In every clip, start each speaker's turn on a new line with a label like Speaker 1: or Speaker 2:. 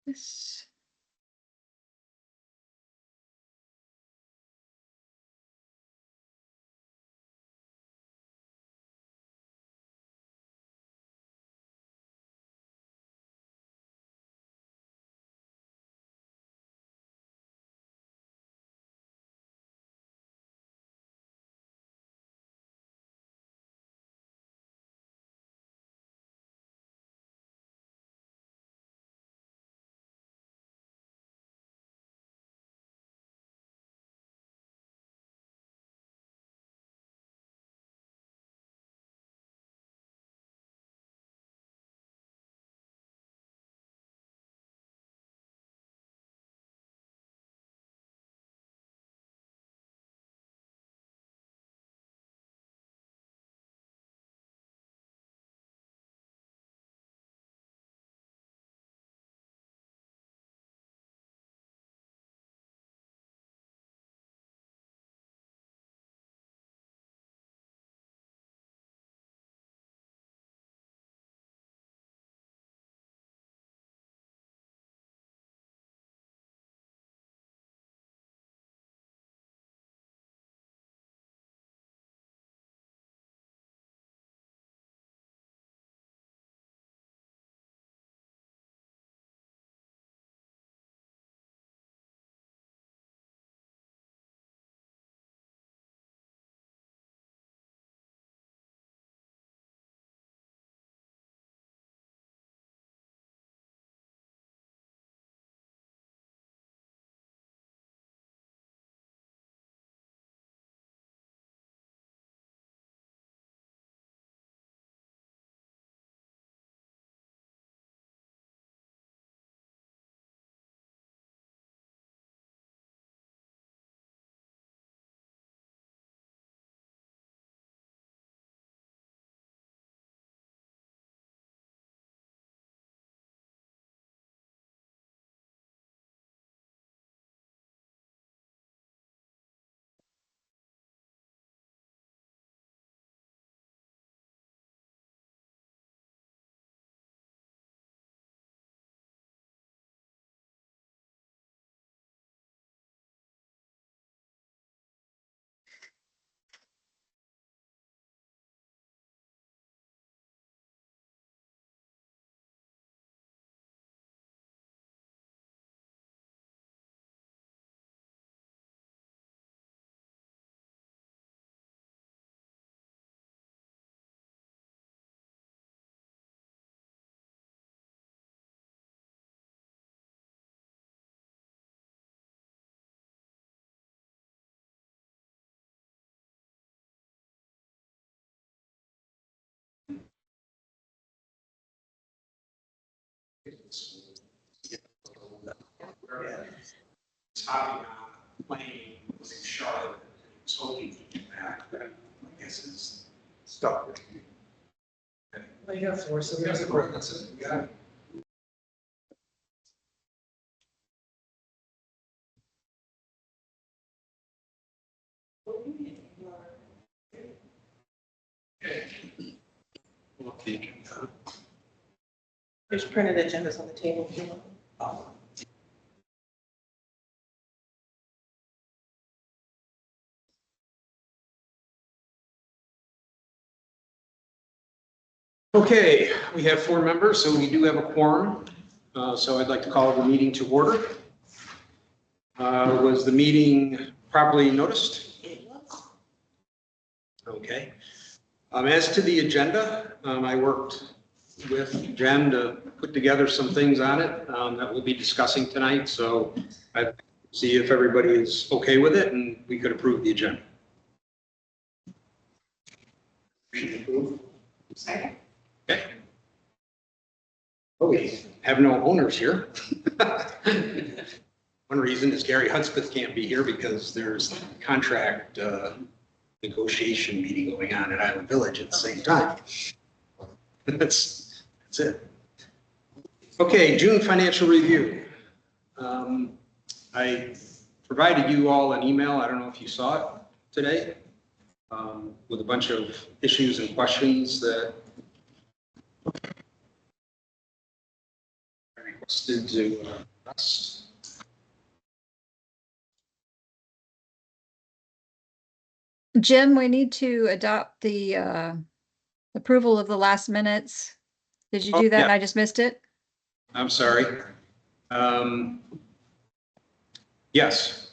Speaker 1: This.
Speaker 2: Hopping on a plane was in Charlotte. He was hoping to get back, but I guess it's stuck.
Speaker 3: Well, you got four, so there's a group. That's it. You got it.
Speaker 1: There's printed agendas on the table. If you want.
Speaker 2: Okay, we have 4 members, so we do have a quorum. So I'd like to call the meeting to order. Was the meeting properly noticed? Okay. As to the agenda, I worked with Jen to put together some things on it that we'll be discussing tonight. So I see if everybody is okay with it and we could approve the agenda.
Speaker 1: Second.
Speaker 2: Okay. Oh, we have no owners here. One reason is Gary Hudspeth can't be here because there's a contract negotiation meeting going on at Island Village at the same time. That's it. Okay, June financial review. I provided you all an email. I don't know if you saw it today with a bunch of issues and questions that requested to rest.
Speaker 4: Jim, we need to adopt the approval of the last minutes. Did you
Speaker 2: Oh,
Speaker 4: do that
Speaker 2: yeah.
Speaker 4: and I just missed it?
Speaker 2: I'm sorry. Yes.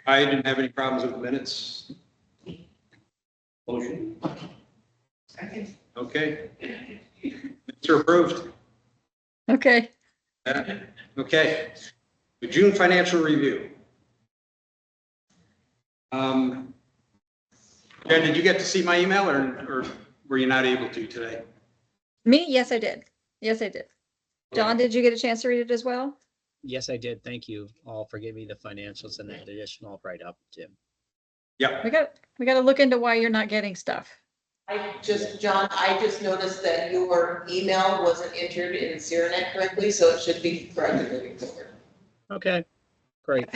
Speaker 2: I didn't have any problems with the minutes. Motion.
Speaker 1: Second.
Speaker 2: Okay. Minutes are approved.
Speaker 4: Okay.
Speaker 2: Okay. The June financial review. Jen, did you get to see my email or were you not able to today?
Speaker 4: Me? Yes, I did. Yes, I did. John, did you get a chance to read it as well?
Speaker 5: Yes, I did. Thank you all for giving me the financials and that additional write-up, Jim.
Speaker 2: Yeah.
Speaker 4: We got to look into why you're not getting stuff.
Speaker 1: John, I just noticed that your email wasn't entered in Cyranet correctly, so it should be corrected moving forward.
Speaker 5: Okay, great.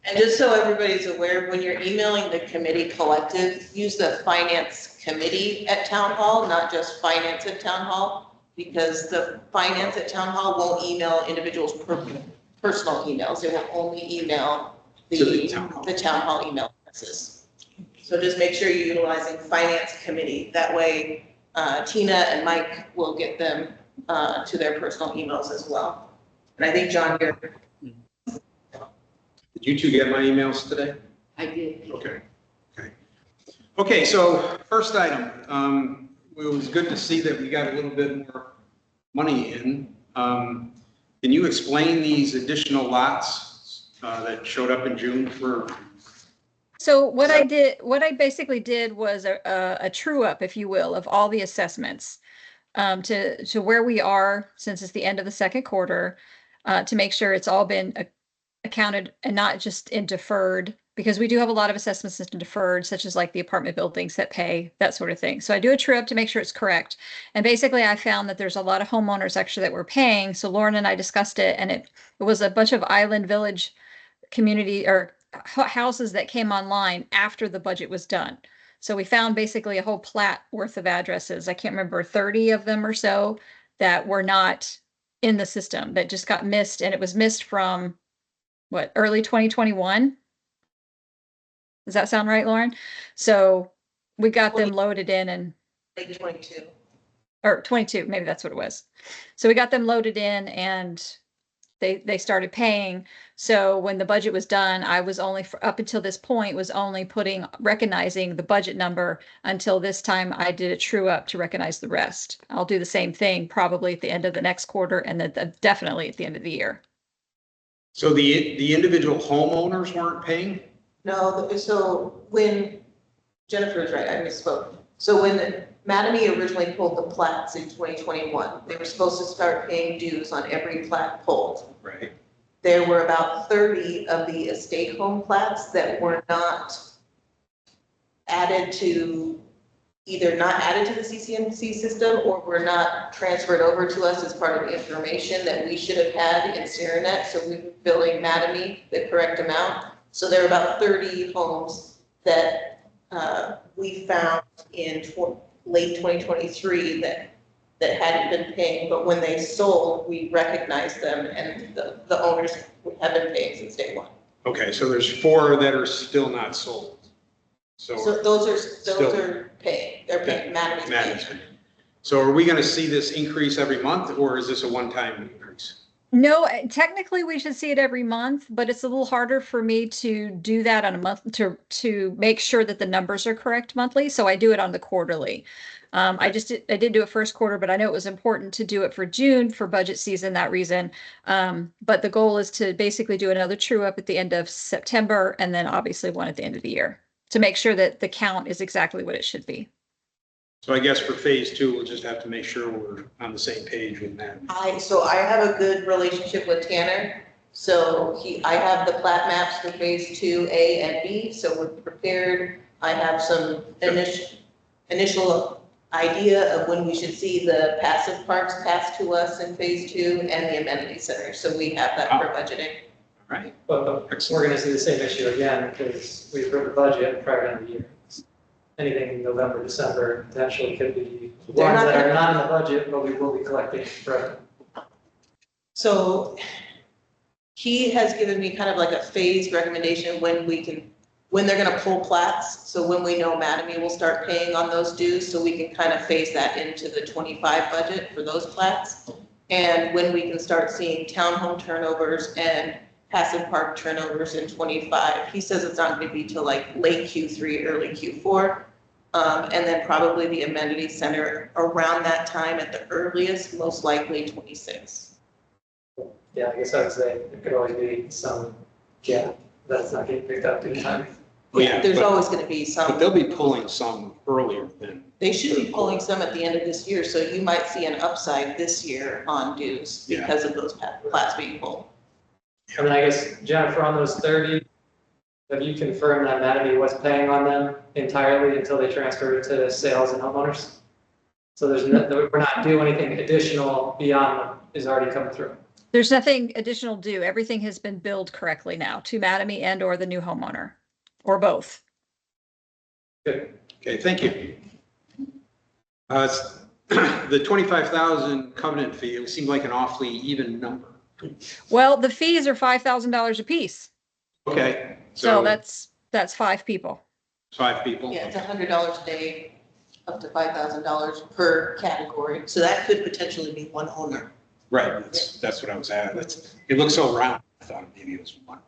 Speaker 1: And just so everybody's aware, when you're emailing the committee collective, use the finance committee at town hall, not just finance at town hall, because the finance at town hall won't email individuals' personal emails. It will only email
Speaker 2: To the town hall.
Speaker 1: the town hall email addresses. So just make sure you're utilizing finance committee. That way, Tina and Mike will get them to their personal emails as well. And I think, John, you're.
Speaker 2: Did you two get my emails today?
Speaker 1: I did.
Speaker 2: Okay. Okay, so first item, it was good to see that we got a little bit more money in. Can you explain these additional lots that showed up in June for?
Speaker 4: So what I basically did was a true up, if you will, of all the assessments to where we are since it's the end of the second quarter, to make sure it's all been accounted and not just in deferred, because we do have a lot of assessments in deferred, such as like the apartment buildings that pay, that sort of thing. So I do a true up to make sure it's correct. And basically I found that there's a lot of homeowners actually that were paying. So Lauren and I discussed it, and it was a bunch of Island Village community or houses that came online after the budget was done. So we found basically a whole plat worth of addresses. I can't remember, 30 of them or so that were not in the system, that just got missed. And it was missed from what, early 2021? Does that sound right, Lauren? So we got them loaded in and
Speaker 1: Late 22.
Speaker 4: or 22, maybe that's what it was. So we got them loaded in and they started paying. So when the budget was done, I was only up until this point was only recognizing the budget number until this time I did a true up to recognize the rest. I'll do the same thing probably at the end of the next quarter and then definitely at the end of the year.
Speaker 2: So the individual homeowners weren't paying?
Speaker 1: No, so when, Jennifer is right, I misspoke. So when Mattamy originally pulled the plats in 2021, they were supposed to start paying dues on every plat pulled.
Speaker 2: Right.
Speaker 1: There were about 30 of the estate home plats that were not added to, either not added to the CCNC system or were not transferred over to us as part of the information that we should have had in Cyranet. So we were billing Mattamy the correct amount. So there are about 30 homes that we found in late 2023 that hadn't been paying, but when they sold, we recognized them and the owners have been paying since day one.
Speaker 2: Okay, so there's 4 that are still not sold.
Speaker 1: So those are paying, they're paying, Mattamy's
Speaker 2: Madden's
Speaker 1: paying.
Speaker 2: paying. So are we going to see this increase every month, or is this a one-time increase?
Speaker 4: No, technically we should see it every month, but it's a little harder for me to do that on a month to make sure that the numbers are correct monthly. So I do it on the quarterly. I did do it first quarter, but I know it was important to do it for June for budget season, that reason. But the goal is to basically do another true up at the end of September and then obviously one at the end of the year to make sure that the count is exactly what it should be.
Speaker 2: So I guess for phase 2, we'll just have to make sure we're on the same page with that.
Speaker 1: So I have a good relationship with Tanner. So I have the plat maps for phase 2A and B, so we're prepared. I have some initial idea of when we should see the passive parks passed to us in phase 2 and the amenity center. So we have that for budgeting.
Speaker 2: All right.
Speaker 3: But we're gonna see the same issue again because we approved the budget prior to the year. anything in November, December, potentially could be
Speaker 1: They're
Speaker 3: ones
Speaker 1: not
Speaker 3: that are
Speaker 1: gonna-
Speaker 3: not in the budget, but we will be collecting revenue.
Speaker 1: So he has given me kind of like a phased recommendation when they're gonna pull plats. So when we know Mattamy will start paying on those dues, so we can kind of phase that into the 25 budget for those plats. And when we can start seeing townhome turnovers and passive park turnovers in 25. He says it's not gonna be till like late Q3, early Q4. And then probably the amenity center around that time at the earliest, most likely 26.
Speaker 3: Yeah, I guess I would say there could always be some gap that's not getting picked up in time.
Speaker 2: Oh, yeah,
Speaker 1: There's
Speaker 2: but-
Speaker 1: always gonna be
Speaker 2: But
Speaker 1: some,
Speaker 2: they'll be pulling some earlier than,
Speaker 1: they should be pulling some at the end of this year, so you might see an upside this year on dues
Speaker 2: Yeah.
Speaker 1: because of those plats being pulled.
Speaker 3: And then I guess Jennifer, on those 30, have you confirmed that Mattamy was paying on them entirely until they transferred to sales and homeowners? So there's no, we're not doing anything additional beyond what is already coming through.
Speaker 4: There's nothing additional due. Everything has been billed correctly now to Mattamy and or the new homeowner, or both.
Speaker 3: Good.
Speaker 2: okay, thank you. The 25,000 covenant fee, it seemed like an awfully even number.
Speaker 4: Well, the fees are $5,000 a piece.
Speaker 2: Okay,
Speaker 4: So
Speaker 2: so
Speaker 4: that's 5 people.
Speaker 2: 5 people.
Speaker 1: Yeah, it's $100 a day, up to $5,000 per category, so that could potentially be one owner.
Speaker 2: Right, that's what I was at. It looks so round. I thought maybe it was one.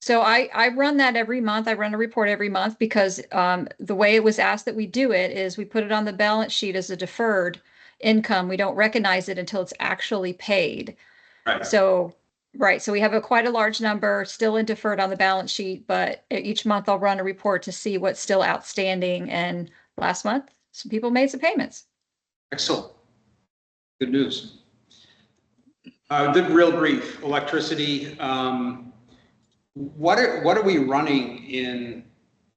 Speaker 4: So I run that every month. I run a report every month because the way it was asked that we do it is we put it on the balance sheet as a deferred income. We don't recognize it until it's actually paid.
Speaker 2: Right.
Speaker 4: So, right. So we have quite a large number still in deferred on the balance sheet, but each month I'll run a report to see what's still outstanding. And last month, some people made some payments.
Speaker 2: Excellent. Good news. The real brief, electricity. What are we running in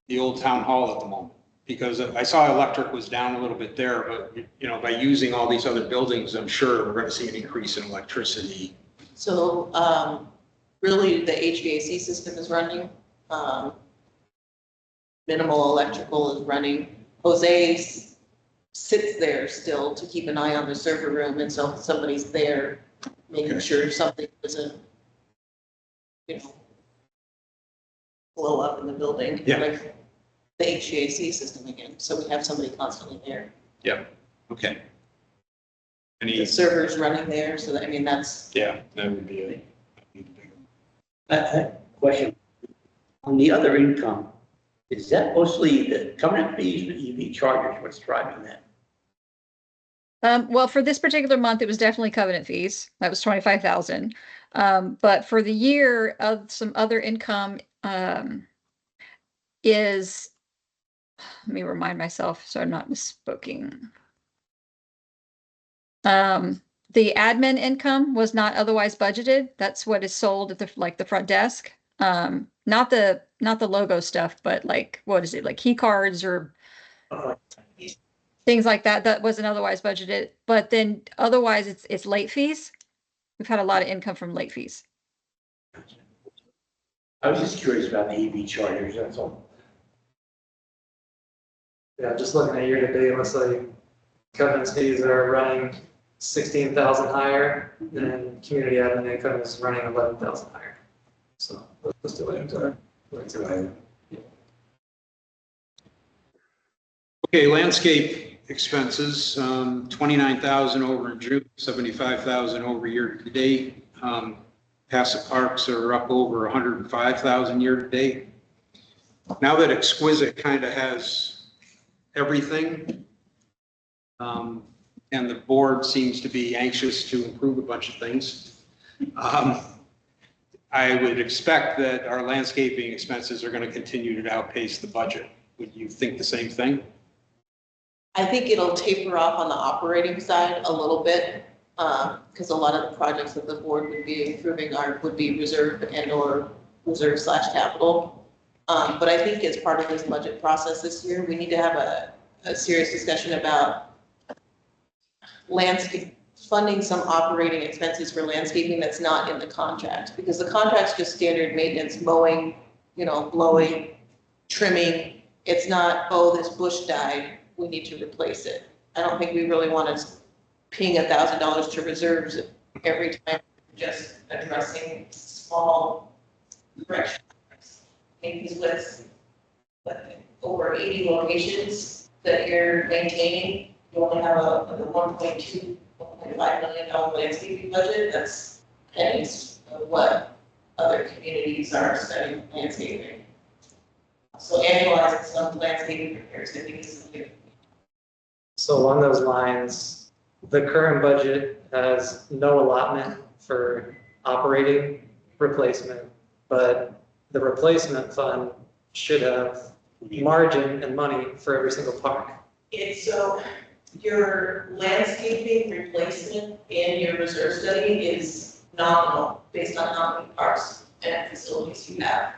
Speaker 2: the old town hall at the moment? Because I saw electric was down a little bit there, but by using all these other buildings, I'm sure we're going to see an increase in electricity.
Speaker 1: So really, the HVAC system is running. Minimal electrical is running. Jose sits there still to keep an eye on the server room, and so somebody's there making
Speaker 2: Okay.
Speaker 1: sure something doesn't, blow up in the building.
Speaker 2: Yeah.
Speaker 1: Like the HVAC system again, so we have somebody constantly there.
Speaker 2: Okay.
Speaker 1: The
Speaker 2: Any,
Speaker 1: server's running there, so that, that's,
Speaker 2: yeah, that would be a.
Speaker 6: Question. On the other income, is that mostly the covenant fees or EV chargers? What's driving that?
Speaker 4: Well, for this particular month, it was definitely covenant fees. That was 25,000. But for the year of some other income, is, let me remind myself so I'm not misspoken. The admin income was not otherwise budgeted. That's what is sold at the front desk. Not the logo stuff, but what is it, like key cards or things like that. That wasn't otherwise budgeted. But then otherwise it's late fees. We've had a lot of income from late fees.
Speaker 6: I was just curious about the EV chargers, that's all.
Speaker 3: Yeah, just looking at year to date, it looks like covenant fees are running 16,000 higher, and community admin income is running 11,000 higher. So those two items are.
Speaker 2: Okay, landscape expenses, 29,000 over in June, 75,000 over year to date. Passive parks are up over 105,000 year to date. Now that Exquisite kind of has everything, and the board seems to be anxious to improve a bunch of things, I would expect that our landscaping expenses are going to continue to outpace the budget. Would you think the same thing?
Speaker 1: I think it'll taper off on the operating side a little bit, because a lot of the projects that the board would be approving would be reserve and or reserve/capital. But I think as part of this budget process this year, we need to have a serious discussion about funding some operating expenses for landscaping that's not in the contract, because the contract's just standard maintenance, mowing, blowing, trimming, It's not, oh, this bush died, we need to replace it. I don't think we really want to ping $1,000 to reserves every time, just addressing small corrections. Maybe with over 80 locations that you're maintaining, you only have a $1.5 million landscaping budget. That's pennies of what other communities are spending on landscaping. So annualizing some landscaping repairs, I think is something.
Speaker 3: So along those lines, the current budget has no allotment for operating replacement, but the replacement fund should have margin and money for every single park.
Speaker 1: It's so, your landscaping replacement in your reserve study is nominal based on how many parks and facilities you have.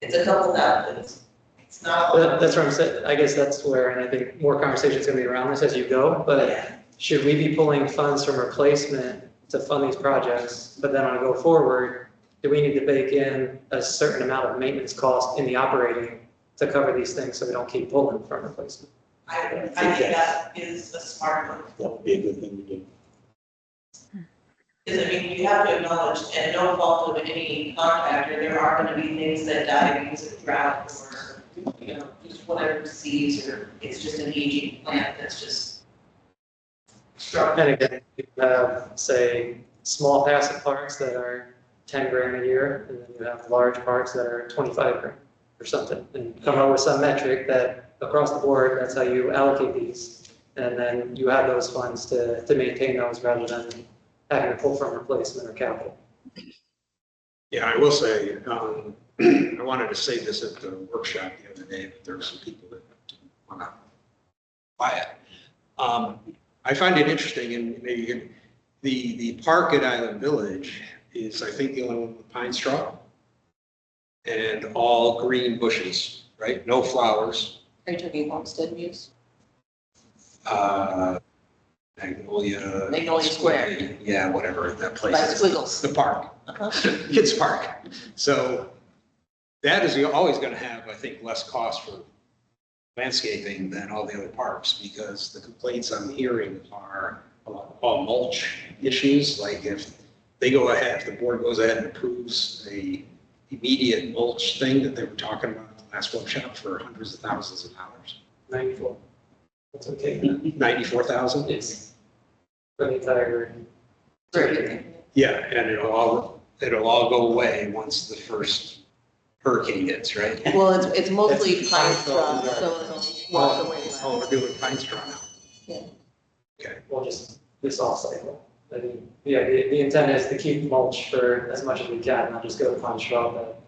Speaker 1: It's a couple thousands. It's not.
Speaker 3: That's what I'm saying. I guess that's where, and I think more conversation is going to be around this as you go, but
Speaker 1: Yeah.
Speaker 3: should we be pulling funds from replacement to fund these projects? But then on a go forward, do we need to bake in a certain amount of maintenance cost in the operating to cover these things so we don't keep pulling from replacement?
Speaker 1: I think that is a smart move.
Speaker 6: That would be a good thing to do.
Speaker 1: Because I mean, you have to acknowledge, and no fault of any contractor, there are gonna be things that die because of drought or, you know, just whatever disease, or it's just an aging plant that's just struggling.
Speaker 3: And again, you have, say, small passive parks that are 10 grand a year, and then you have large parks that are 25 grand or something, and come up with some metric that across the board, that's how you allocate these. And then you have those funds to maintain those rather than having to pull from replacement or capital.
Speaker 2: Yeah, I will say, I wanted to say this at the workshop the other day, but there were some people that didn't want to buy it. I find it interesting, and maybe you can, the park at Island Village is, I think, the only one with pine straw and all green bushes, right? No flowers.
Speaker 1: Are you talking Homestead Muse?
Speaker 2: Magnolia
Speaker 1: Square.
Speaker 2: Yeah, whatever that place
Speaker 1: By
Speaker 2: is.
Speaker 1: Squiggles.
Speaker 2: The park.
Speaker 1: Uh-huh.
Speaker 2: Kids Park. So that is always going to have, I think, less cost for landscaping than all the other parks, because the complaints I'm hearing are all mulch issues. Like if they go ahead, if the board goes ahead and approves a immediate mulch thing that they were talking about at the last workshop for hundreds of thousands of dollars.
Speaker 3: 94. That's okay.
Speaker 2: 94,000?
Speaker 3: It's for the entire.
Speaker 1: For everything.
Speaker 2: Yeah, and it'll all go away once the first hurricane hits, right?
Speaker 1: Well, it's mostly
Speaker 3: It's
Speaker 1: pine
Speaker 3: pine
Speaker 1: straw,
Speaker 3: straw,
Speaker 1: so it'll wash away.
Speaker 2: Oh, we're doing pine straw now.
Speaker 1: Yeah.
Speaker 2: Okay,
Speaker 3: Well, just this off cycle. I mean, yeah, the intent is to keep mulch for as much as we can, not just go with pine straw, but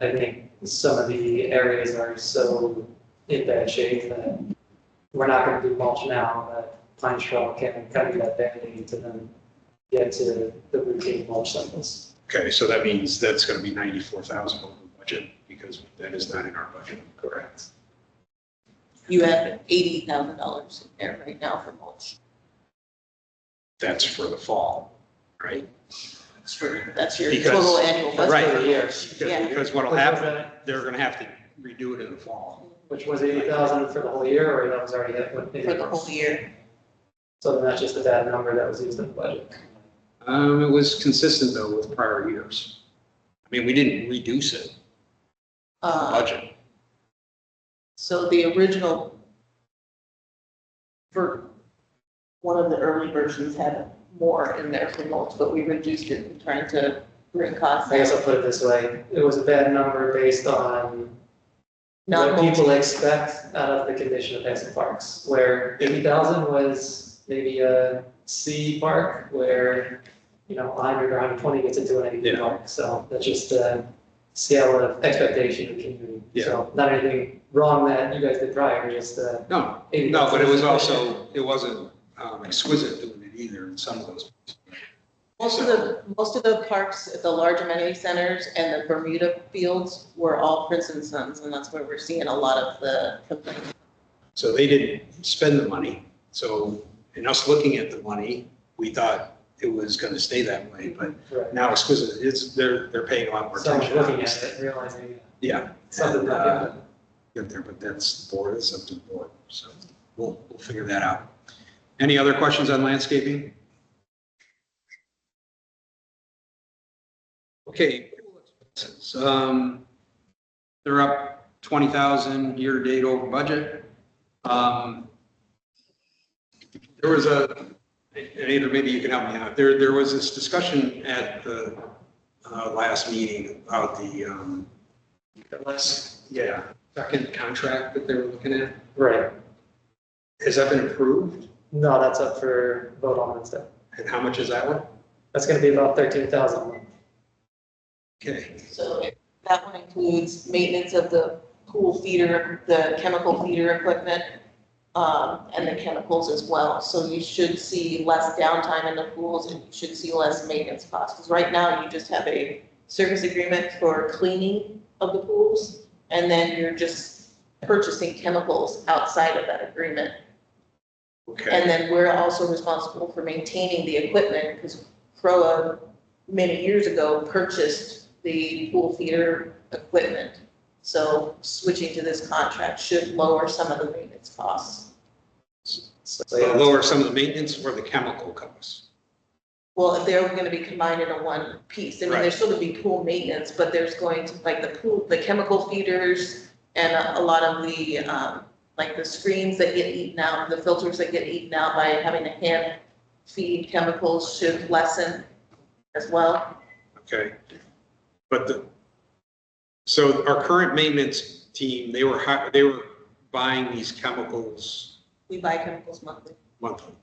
Speaker 3: I think some of the areas are so in bad shape that we're not gonna do mulch now, that pine straw can kind of be that band-aid to then get to the routine mulch cycles.
Speaker 2: okay, so that means that's gonna be 94,000 over budget, because that is not in our budget.
Speaker 3: Correct.
Speaker 1: You have $80,000 in there right now for mulch.
Speaker 2: That's for the fall, right?
Speaker 1: That's your
Speaker 2: Because-
Speaker 1: total annual budget.
Speaker 2: Right.
Speaker 3: For the year.
Speaker 1: Yeah.
Speaker 2: Because what'll happen, they're gonna have to redo it in the fall.
Speaker 3: Which was 80,000 for the whole year, or that was already hit with?
Speaker 1: For the whole year.
Speaker 3: So then that's just a bad number that was used in the budget.
Speaker 2: It was consistent though with prior years. I mean, we didn't reduce it, the budget.
Speaker 1: So the original, for one of the early versions had more in there for mulch, but we reduced it in trying to bring costs
Speaker 3: I guess I'll
Speaker 1: down.
Speaker 3: put it this way, it was a bad number based on
Speaker 1: Not
Speaker 3: what people
Speaker 1: mulch.
Speaker 3: expect out of the condition of passive parks, where 80,000 was maybe a C park, where, 100 or 120 gets into an 80
Speaker 2: Yeah.
Speaker 3: park, so that's just a scale of expectation of the community.
Speaker 2: Yeah.
Speaker 3: So not anything wrong that you guys did prior, just
Speaker 2: No,
Speaker 3: 80,000.
Speaker 2: no, but it was also, it wasn't exquisite doing it either in some of those.
Speaker 1: Most of the parks at the large amenity centers and the Bermuda fields were all Prince and Sons, and that's where we're seeing a lot of the complaints.
Speaker 2: So they didn't spend the money. So in us looking at the money, we thought it was gonna stay that way, but
Speaker 3: Right.
Speaker 2: now exquisite, they're paying a lot more
Speaker 3: Someone's
Speaker 2: attention.
Speaker 3: looking at it, realizing
Speaker 2: Yeah.
Speaker 3: something.
Speaker 2: And, get there, but that's the board, it's up to the board, so we'll figure that out. Any other questions on landscaping? Okay. They're up 20,000 year to date over budget. There was and either maybe you can help me out. There was this discussion at the last meeting about the second contract that they were looking at.
Speaker 3: Right.
Speaker 2: Has that been approved?
Speaker 3: No, that's up for vote on Wednesday.
Speaker 2: And how much is that one?
Speaker 3: That's gonna be about 13,000 a month.
Speaker 2: Okay.
Speaker 1: So that one includes maintenance of the pool feeder, the chemical feeder equipment, and the chemicals as well. So you should see less downtime in the pools and you should see less maintenance costs. Because right now you just have a service agreement for cleaning of the pools, and then you're just purchasing chemicals outside of that agreement.
Speaker 2: Okay.
Speaker 1: And then we're also responsible for maintaining the equipment because CROA many years ago purchased the pool feeder equipment. So switching to this contract should lower some of the maintenance costs.
Speaker 3: So, yeah,
Speaker 2: Lower some of the maintenance or the chemical costs.
Speaker 1: Well, if they're gonna be combined into one piece, I mean, there's still gonna be pool maintenance, but there's going to, like, the chemical feeders and a lot of the, like the screens that get eaten out, the filters that get eaten out by having to hand feed chemicals should lessen as well.
Speaker 2: Okay. But so our current maintenance team, they were buying these chemicals
Speaker 1: We buy chemicals monthly.
Speaker 2: monthly.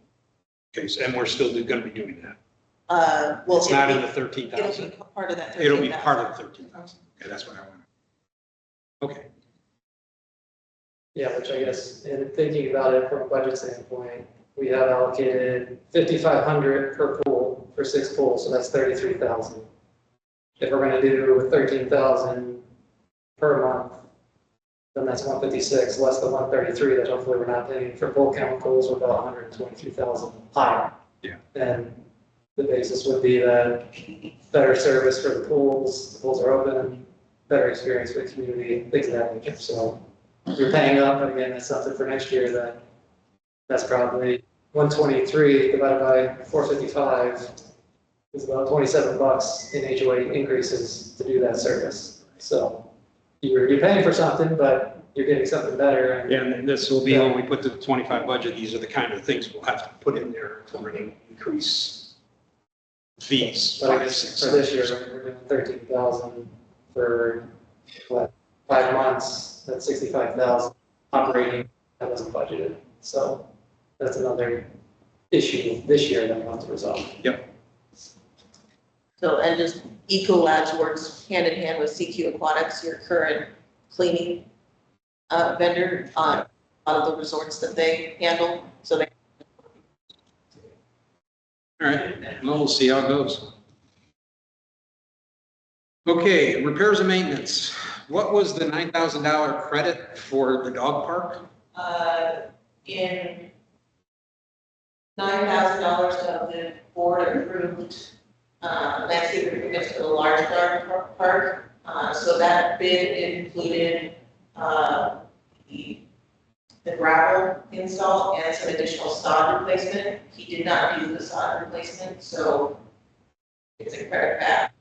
Speaker 2: Okay, so, and we're still going to be doing that.
Speaker 1: Well,
Speaker 2: It's not in the
Speaker 1: it'll
Speaker 2: 13,000.
Speaker 1: be part of that 13,000.
Speaker 2: It'll be part of the 13,000. Okay, that's what I want. Okay.
Speaker 3: yeah, which I guess, in thinking about it from a budget standpoint, we have allocated 5,500 per pool for 6 pools, so that's 33,000. If we're gonna do 13,000 per month, then that's 156, less the 133 that hopefully we're not paying for pool chemicals, we're about 123,000 higher.
Speaker 2: Yeah.
Speaker 3: And the basis would be that better service for the pools are open, better experience for the community, things of that nature, so. We're paying up, but again, that's something for next year that's probably 123 divided by 455 is about $27 in HOA increases to do that service. So you're paying for something, but you're getting something better. And
Speaker 2: Yeah, and this will be when we put the 25 budget, these are the kind of things we'll have to put in there if we're going to increase fees.
Speaker 3: But I guess for this year, we're doing 13,000 for what, 5 months. That's 65,000 operating, that wasn't budgeted. So that's another issue this year that we have to resolve.
Speaker 1: So, and just Ecolabs works hand in hand with CQ Aquatics, your current cleaning vendor on a lot of the resorts that they handle, so they.
Speaker 2: All right, well, we'll see how it goes. Okay, repairs and maintenance. What was the $9,000 credit for the dog park?
Speaker 1: In $9,000 of the board approved landscape improvements for the large garden park. So that bid included the gravel install and some additional sod replacement. He did not do the sod replacement, so it's a credit back.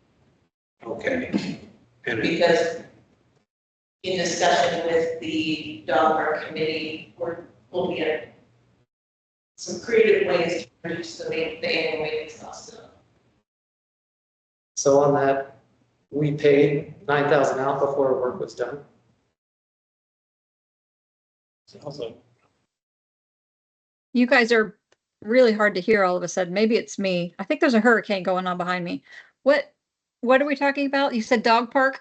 Speaker 2: Okay. And
Speaker 1: Because in discussion with the dog park committee, we're looking at some creative ways to reduce the annual maintenance costs.
Speaker 3: So on that, we paid 9,000 out before work was done.
Speaker 6: Also,
Speaker 4: You guys are really hard to hear all of a sudden. Maybe it's me. I think there's a hurricane going on behind me. What are we talking about? You said dog park?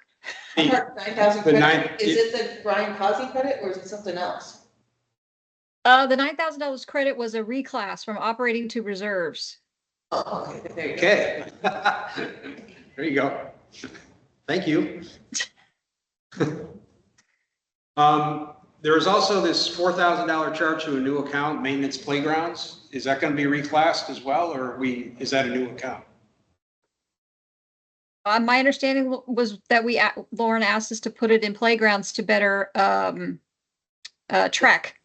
Speaker 1: $9,000
Speaker 2: The
Speaker 1: credit, is it the Brian Causey credit or is it something else?
Speaker 4: The $9,000 credit was a reclass from operating to reserves.
Speaker 1: Oh, okay, there you go.
Speaker 2: Okay. There you go. Thank you. There is also this $4,000 charge to a new account, maintenance playgrounds. Is that going to be reclassed as well, or is that a new account?
Speaker 4: My understanding was that Lauren asked us to put it in playgrounds to better track.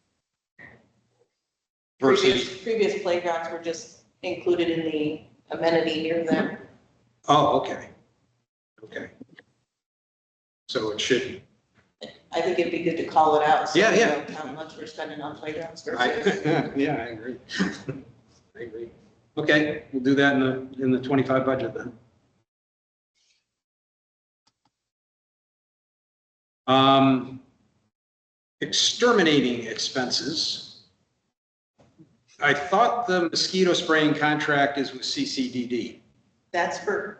Speaker 2: Versus,
Speaker 1: Previous playgrounds were just included in the amenity near them.
Speaker 2: oh, okay. Okay. So it should,
Speaker 1: I think it'd be good to call it out. So
Speaker 2: Yeah,
Speaker 1: we
Speaker 2: yeah.
Speaker 1: know how much we're spending on playgrounds
Speaker 2: I,
Speaker 1: versus.
Speaker 2: yeah, I agree. I agree. Okay, we'll do that in the 25 budget then. Exterminating expenses. I thought the mosquito spraying contract is with CCDD.
Speaker 1: That's for,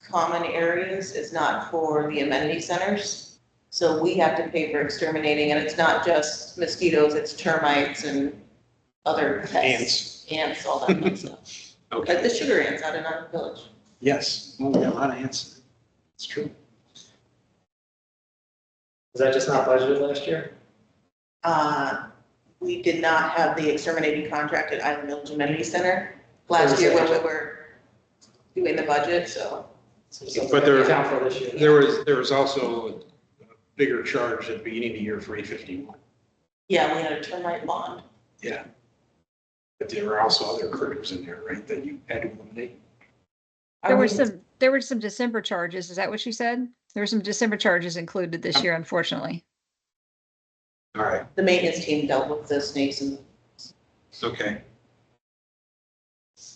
Speaker 1: common areas, it's not for the amenity centers. So we have to pay for exterminating, and it's not just mosquitoes, it's termites and other pests. Ants, all that fun stuff. Like the
Speaker 2: Okay,
Speaker 1: sugar ants out in our village.
Speaker 2: yes, well, we got a lot of ants. It's true.
Speaker 3: Was that just not budgeted last year?
Speaker 1: We did not have the exterminating contract at Island Village Amenity Center last year when we were doing the budget, so.
Speaker 3: So something
Speaker 2: But
Speaker 3: to
Speaker 2: there-
Speaker 3: account for this year.
Speaker 2: There was also a bigger charge at the beginning of the year for 851.
Speaker 1: Yeah, we had a termite bond.
Speaker 2: Yeah. But there were also other critters in there, right, that you had to eliminate?
Speaker 4: There were some December charges. Is that what she said? There were some December charges included this year, unfortunately.
Speaker 2: All right,
Speaker 1: The maintenance team dealt with the snakes and
Speaker 2: okay.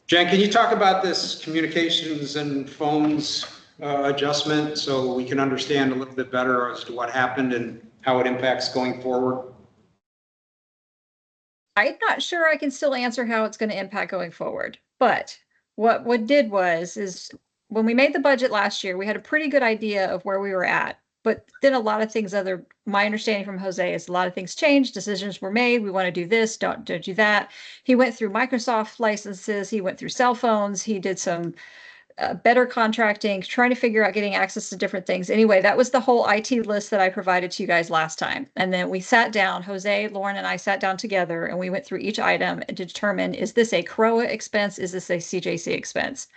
Speaker 2: Jen, can you talk about this communications and phones adjustment so we can understand a little bit better as to what happened and how it impacts going forward?
Speaker 4: I'm not sure I can still answer how it's going to impact going forward, but what did is when we made the budget last year, we had a pretty good idea of where we were at. But then a lot of things my understanding from Jose is a lot of things changed, decisions were made, we want to do this, don't do that. He went through Microsoft licenses, he went through cell phones, he did some better contracting, trying to figure out getting access to different things. Anyway, that was the whole IT list that I provided to you guys last time. And then we sat down, Jose, Lauren, and I sat down together and we went through each item to determine, is this a CROA expense? Is this a CJC expense?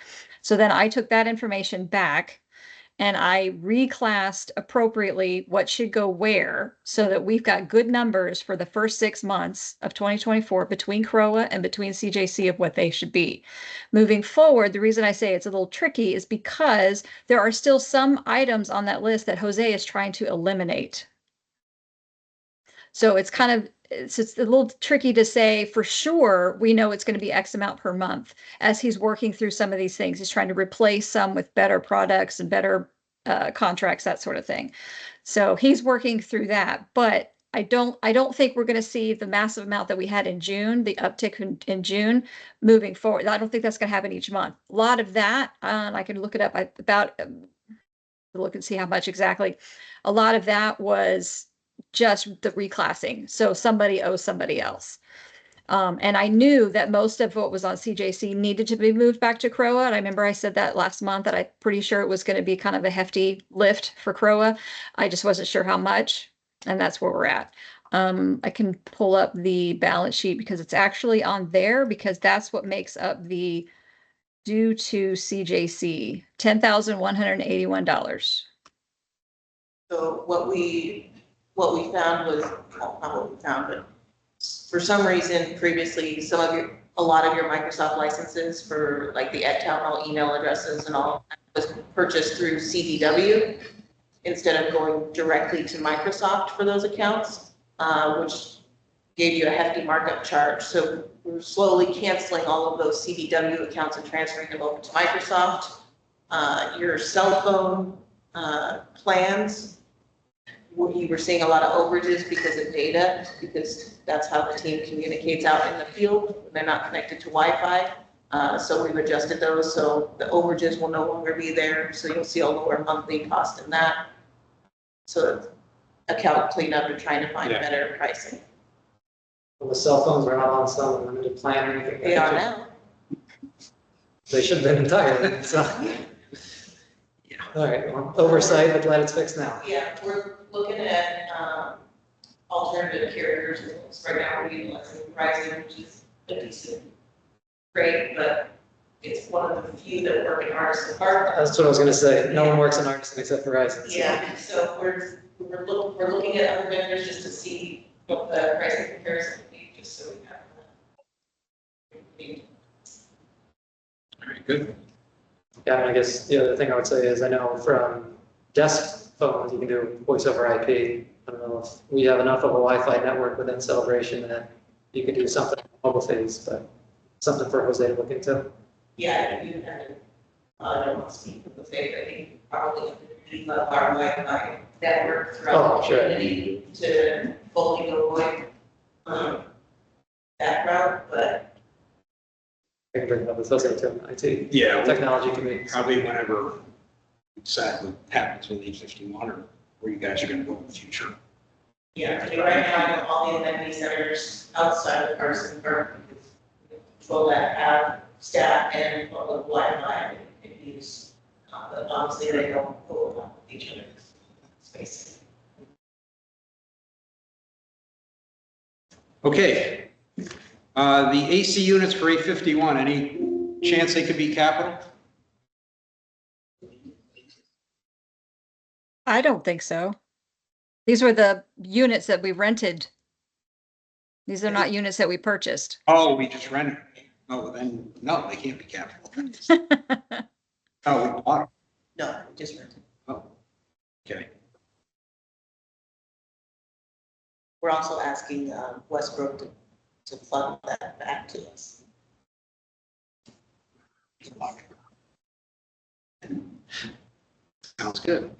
Speaker 4: So then I took that information back and I reclassed appropriately what should go where so that we've got good numbers for the first 6 months of 2024 between CROA and between CJC of what they should be. Moving forward, the reason I say it's a little tricky is because there are still some items on that list that Jose is trying to eliminate. So it's a little tricky to say for sure we know it's going to be X amount per month as he's working through some of these things. He's trying to replace some with better products and better contracts, that sort of thing. So he's working through that, but I don't think we're going to see the massive amount that we had in June, the uptick in June moving forward. I don't think that's going to happen each month. A lot of that, I can look it up look and see how much exactly. A lot of that was just the reclassing. So somebody owes somebody else. And I knew that most of what was on CJC needed to be moved back to CROA. And I remember I said that last month that I'm pretty sure it was going to be kind of a hefty lift for CROA. I just wasn't sure how much. And that's where we're at. I can pull up the balance sheet because it's actually on there because that's what makes up the due to CJC, $10,181.
Speaker 1: so what we found was, well, not what we found, but for some reason previously, a lot of your Microsoft licenses for like the Town Hall email addresses and all was purchased through CDW instead of going directly to Microsoft for those accounts, which gave you a hefty markup charge. So we're slowly canceling all of those CDW accounts and transferring them over to Microsoft. Your cell phone plans, you were seeing a lot of overages because of data, because that's how the team communicates out in the field. They're not connected to Wi-Fi. So we've adjusted those, so the overages will no longer be there. So you'll see a lower monthly cost in that. So account cleanup and trying to find
Speaker 2: Yeah.
Speaker 1: better pricing.
Speaker 3: Well, the cell phones are not on some limited plan or anything.
Speaker 1: They are now.
Speaker 3: They should have been entirely, so. All right, well, oversight, but glad it's fixed now.
Speaker 1: Yeah, we're looking at alternative carriers. Right now we're utilizing Verizon, which is a decent rate, but it's one of the few that work in Artisan Park.
Speaker 3: That's what I was gonna say. No one works in Artisan except Verizon. so-
Speaker 1: Yeah, so we're looking at other vendors just to see what the pricing comparison would be, just so we have.
Speaker 2: All right, good.
Speaker 3: Yeah, and I guess the other thing I would say is I know from desk phones, you can do voice over IP. I don't know if we have enough of a Wi-Fi network within Celebration that you could do something on mobile phase, but something for Jose to look into.
Speaker 1: Yeah, you can, I don't want to speak for the sake, I think probably beef up our Wi-Fi network throughout
Speaker 3: Oh,
Speaker 1: the
Speaker 3: sure.
Speaker 1: community to fully avoid, that route, but
Speaker 3: I can bring it up with Jose too, IT.
Speaker 2: Yeah,
Speaker 3: Technology committee.
Speaker 2: probably whenever exactly happens with E51 or where you guys are gonna go in the future.
Speaker 1: yeah, I mean, right now, I know all the amenity centers outside of Carson Park, people that have staff and public Wi-Fi can use, but obviously they don't go along with each other's space.
Speaker 2: Okay. The AC units for 851, any chance they could be capital?
Speaker 4: I don't think so. These were the units that we rented. These are not units that we purchased.
Speaker 2: Oh, we just rented. Oh, then, no, they can't be capital. Oh, we bought them.
Speaker 1: No, just rented.
Speaker 2: Oh, okay.
Speaker 1: We're also asking Westbrook to fund that back to us.
Speaker 2: Sounds good.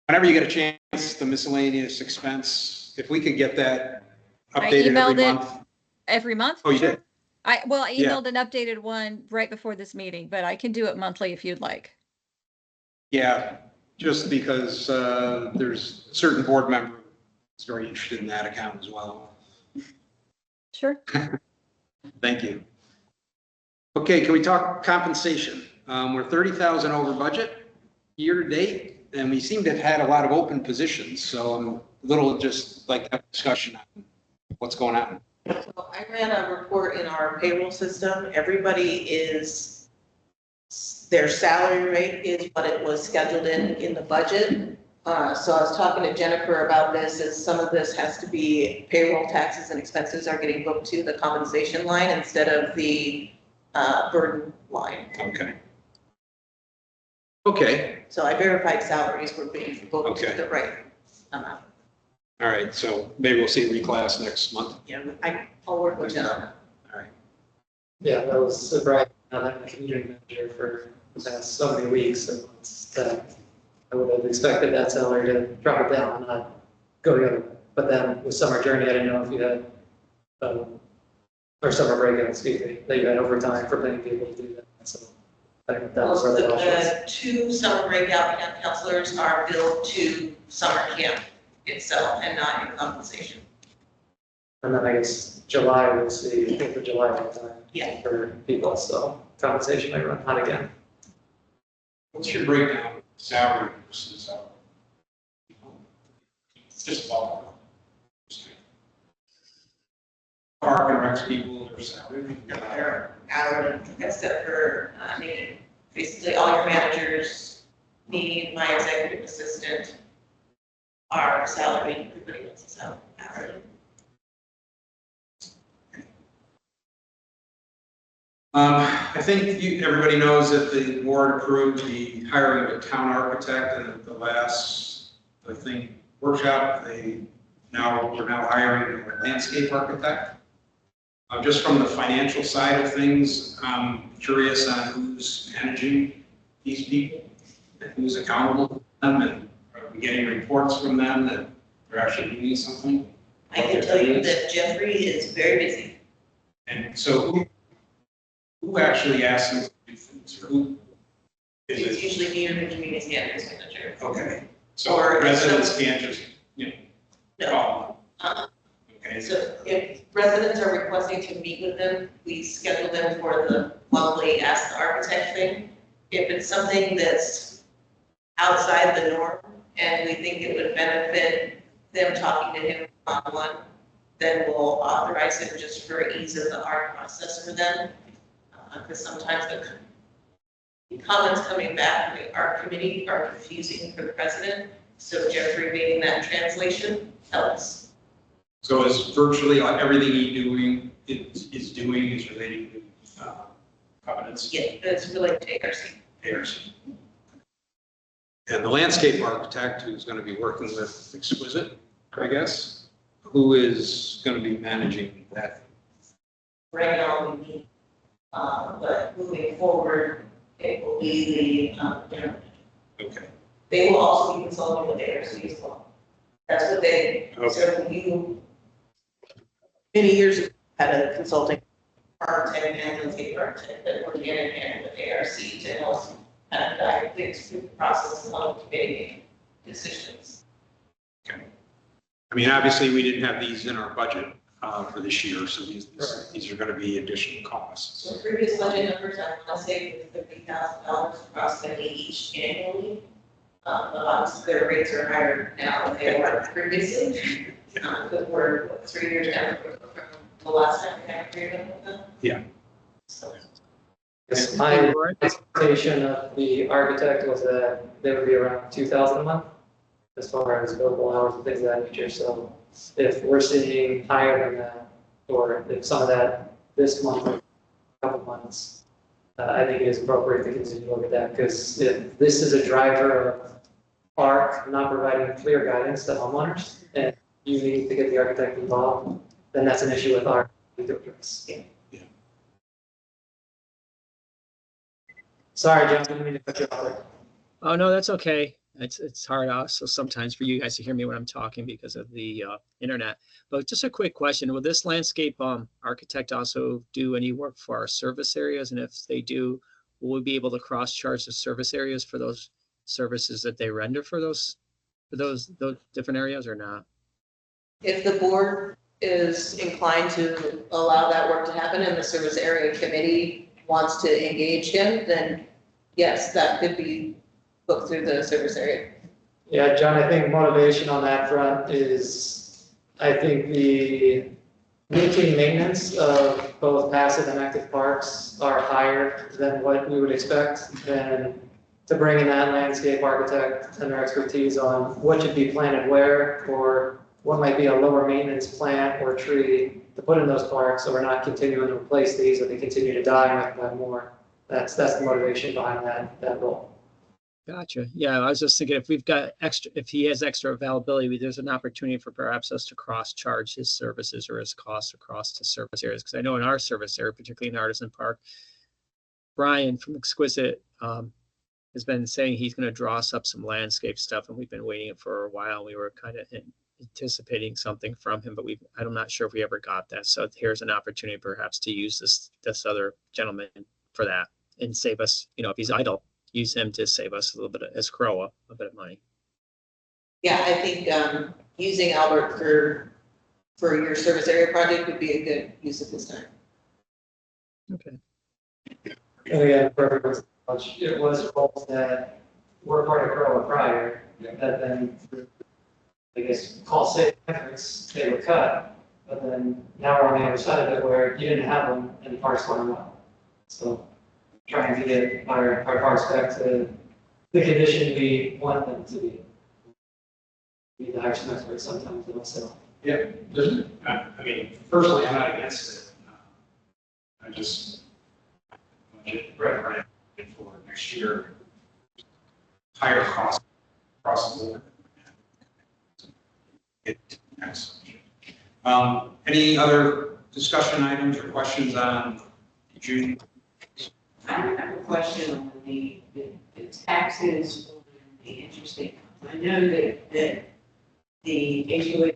Speaker 2: Whenever you get a chance, the miscellaneous expense, if we could get that
Speaker 4: I
Speaker 2: updated
Speaker 4: emailed
Speaker 2: every
Speaker 4: it.
Speaker 2: month.
Speaker 4: Every month?
Speaker 2: Oh, you did?
Speaker 4: I
Speaker 2: Yeah.
Speaker 4: emailed an updated one right before this meeting, but I can do it monthly if you'd like.
Speaker 2: Yeah, just because there's a certain board member that's very interested in that account as well.
Speaker 4: Sure.
Speaker 2: Thank you. Okay, can we talk compensation? We're 30,000 over budget year to date, and we seem to have had a lot of open positions, so I'm a little just like that discussion on what's going on.
Speaker 1: So I ran a report in our payroll system. Everybody is, their salary rate is what it was scheduled in the budget. So I was talking to Jennifer about this, is some of this has to be payroll taxes and expenses are getting booked to the compensation line instead of the burden line.
Speaker 2: Okay. Okay,
Speaker 1: So I verified salaries were being booked to
Speaker 2: Okay.
Speaker 1: the right amount.
Speaker 2: all right, so maybe we'll see reclass next month.
Speaker 1: Yeah, I'll work with Jen on that.
Speaker 2: All right.
Speaker 3: Yeah, that was surprising. I'm a community manager for the past so many weeks, so it's that I would have expected that salary to drop it down and not go the other way. But then with summer journey, I didn't know if you had, or summer break, excuse me, that you had overtime for paying people to do that. So I think that was where the loss was.
Speaker 1: The two summer breakout camp counselors are billed to summer camp itself and not in compensation.
Speaker 3: And then I guess July, we'll see, for July overtime.
Speaker 1: Yeah.
Speaker 3: For people, so compensation may run hot again.
Speaker 2: What's your breakdown, salary versus, just ballpark? Park and Recs people or salary?
Speaker 1: They're hourly, except for, I mean, basically all your managers, me, my executive assistant, are salaried, everybody else is hourly.
Speaker 2: I think everybody knows that the board approved the hiring of a town architect, and at the last, I think, workshop, we're now hiring a landscape architect. Just from the financial side of things, I'm curious on who's managing these people, and who's accountable to them, and are we getting reports from them that they're actually doing something?
Speaker 1: I can tell you that Jeffrey is very busy.
Speaker 2: And so who actually asks them to do things, or who? Is
Speaker 1: It's
Speaker 2: it,
Speaker 1: usually me or the community standards manager.
Speaker 2: okay, so
Speaker 1: Or-
Speaker 2: residents can't just,
Speaker 1: No.
Speaker 2: call
Speaker 1: Uh,
Speaker 2: them, okay?
Speaker 1: So if residents are requesting to meet with them, we schedule them for the monthly Ask the Architect thing. If it's something that's outside the norm and we think it would benefit them talking to him one-on-one, then we'll authorize it just for ease of the art process for them. because sometimes the comments coming back from our committee are confusing for the president. So Jeffrey being that translation helps.
Speaker 2: So is virtually everything is doing is relating to covenants?
Speaker 1: Yeah, it's related to ARC.
Speaker 2: ARC. And the landscape architect who's going to be working with Exquisite, I guess, who is going to be managing that?
Speaker 1: Right now, we meet, but moving forward, it will be the,
Speaker 2: Okay.
Speaker 1: they will also be consulting with ARC as well. That's what they,
Speaker 2: Okay.
Speaker 1: so you, many years ago, had a consulting architect and landscape architect that worked hand in hand with ARC to help guide things through the process of making decisions.
Speaker 2: Okay. I mean, obviously, we didn't have these in our budget for this year, so these are going to be additional costs.
Speaker 1: So previous budget numbers, I want to say was $50,000 approximately each annually. But obviously their rates are higher now than they were previously. Because we're 3 years down from the last time we had an agreement with them.
Speaker 2: Yeah.
Speaker 1: So,
Speaker 3: Yes, my expectation of the architect was that they would be around 2,000 a month as far as billable hours and things of that nature. So if we're seeing higher than that, or if some of that this month or a couple months, I think it is appropriate to continue to look at that, because if this is a driver of ARC not providing clear guidance to homeowners, and you need to get the architect involved, then that's an issue with ARC. Sorry, John, didn't mean to cut you off there.
Speaker 5: Oh, no, that's okay. It's hard also sometimes for you guys to hear me when I'm talking because of the internet. But just a quick question. Will this landscape architect also do any work for our service areas? And if they do, will we be able to cross-charge the service areas for those services that they render for those different areas or not?
Speaker 1: if the board is inclined to allow that work to happen and the service area committee wants to engage him, then yes, that could be booked through the service area.
Speaker 3: Yeah, John, I think motivation on that front is, I think the routine maintenance of both passive and active parks are higher than what we would expect. And to bring in that landscape architect and their expertise on what should be planted where, or what might be a lower maintenance plant or tree to put in those parks, so we're not continuing to replace these, or they continue to die and have to buy more. That's the motivation behind that role.
Speaker 5: Gotcha. Yeah, I was just thinking if he has extra availability, there's an opportunity for perhaps us to cross-charge his services or his costs across to service areas. Because I know in our service area, particularly in Artisan Park, Brian from Exquisite has been saying he's going to draw us up some landscape stuff, and we've been waiting for a while. We were kind of anticipating something from him, but I'm not sure if we ever got that. So here's an opportunity perhaps to use this other gentleman for that and save us, if he's idle, use him to save us a little bit as Crowa, a bit of money.
Speaker 1: Yeah, I think using Albert for your service area project would be a good use of his time.
Speaker 5: Okay.
Speaker 3: And again, for everyone's knowledge, it was roles that were part of Crowa prior, that then, I guess, cost saving efforts, they were cut. But then now we're on the other side of it where you didn't have them and parks weren't well. So trying to get our parks back to the condition we want them to be. We need to hire some experts sometimes, so.
Speaker 2: Yeah, I mean, personally, I'm not against it. I just budget right for next year, higher cost across the board. Any other discussion items or questions on June?
Speaker 7: I have a question on the taxes on the interest income. I know that the HOA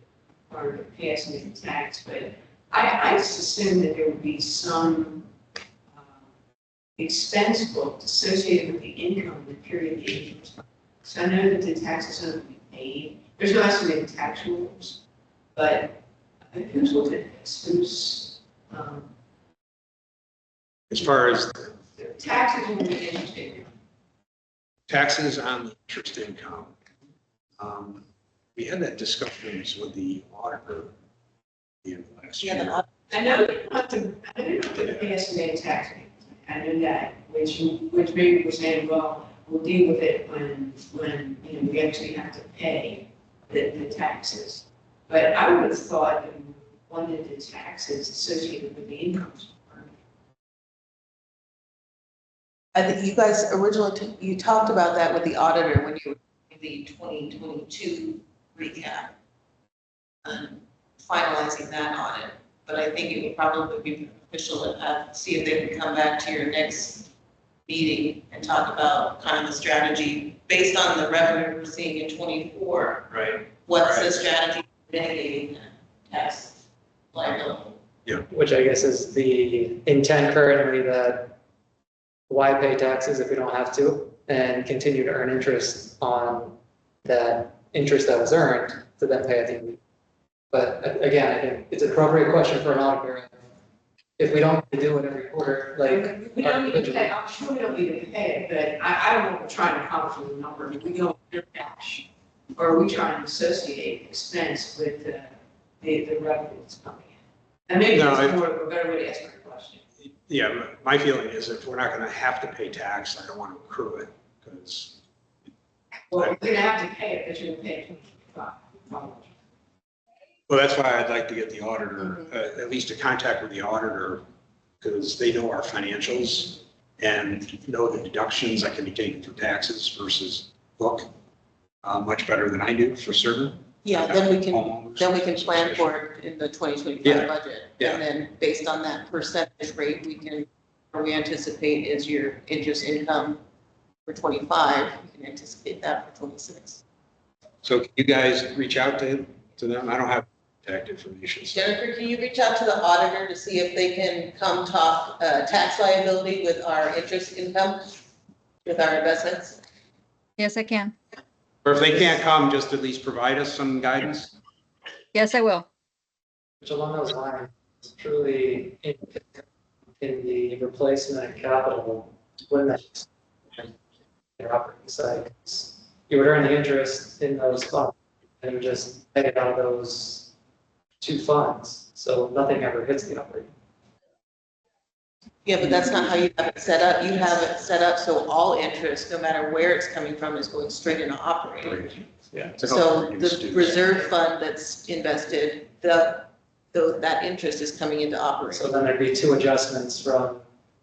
Speaker 7: are passing the tax, but I just assumed that there would be some expense booked associated with the income of the period the interest. So I know that the taxes are to be paid. There's no estimated tax rules, but who's looking at this?
Speaker 2: As far as
Speaker 7: Taxes on the interest income.
Speaker 2: taxes on the interest income, we had that discussion with the auditor the end of last year.
Speaker 1: Yeah,
Speaker 7: I know not to pay estimated tax payments. I know that, which maybe was saying, well, we'll deal with it when, you know, we actually have to pay the taxes. But I would have thought that we wanted the taxes associated with the income.
Speaker 1: I think you guys originally, you talked about that with the auditor when you were doing the 2022 recap. Finalizing that audit, but I think it would probably be beneficial to see if they can come back to your next meeting and talk about kind of the strategy based on the revenue we're seeing in 24.
Speaker 2: Right.
Speaker 1: What's the
Speaker 2: Right.
Speaker 1: strategy for mitigating that tax liability?
Speaker 3: Which I guess is the intent currently, that why pay taxes if we don't have to, and continue to earn interest on that interest that was earned to then pay at the end. But again, I think it's an appropriate question for an auditor. If we don't have to do it every quarter, like.
Speaker 7: We don't need to pay, I'm sure we don't need to pay it, but I don't know what we're trying to accomplish with the number. Do we go pure cash? Or are we trying to associate expense with the revenue that's coming in? And maybe
Speaker 2: No,
Speaker 7: that's more of a better way to ask my question.
Speaker 2: Yeah, my feeling is if we're not going to have to pay tax, I don't want to accrue it because.
Speaker 7: Well, we're gonna have to pay it, but you're gonna pay it 2025.
Speaker 2: Well, that's why I'd like to get the auditor, at least a contact with the auditor, because they know our financials and know the deductions that can be taken for taxes versus book, much better than I do for certain.
Speaker 1: Yeah, then we can
Speaker 2: Homeowners.
Speaker 1: plan for it in the 2025
Speaker 2: Yeah.
Speaker 1: budget.
Speaker 2: Yeah.
Speaker 1: And then based on that percentage rate, we anticipate is your interest income for 25, we can anticipate that for 26.
Speaker 2: So can you guys reach out to them? I don't have contact information. so-
Speaker 1: Jennifer, can you reach out to the auditor to see if they can come talk tax liability with our interest income, with our investments?
Speaker 4: Yes, I can.
Speaker 2: Or if they can't come, just at least provide us some guidance.
Speaker 4: Yes, I will.
Speaker 3: Which along those lines, is truly in the replacement capital, when that's your operating side, you would earn the interest in those funds and you just pay it out of those two funds, so nothing ever hits the operating.
Speaker 1: Yeah, but that's not how you have it set up. You have it set up so all interest, no matter where it's coming from, is going straight into operating.
Speaker 2: Yeah.
Speaker 1: So the reserve fund that's invested, that interest is coming into
Speaker 3: So
Speaker 1: operating.
Speaker 3: then there'd be two adjustments from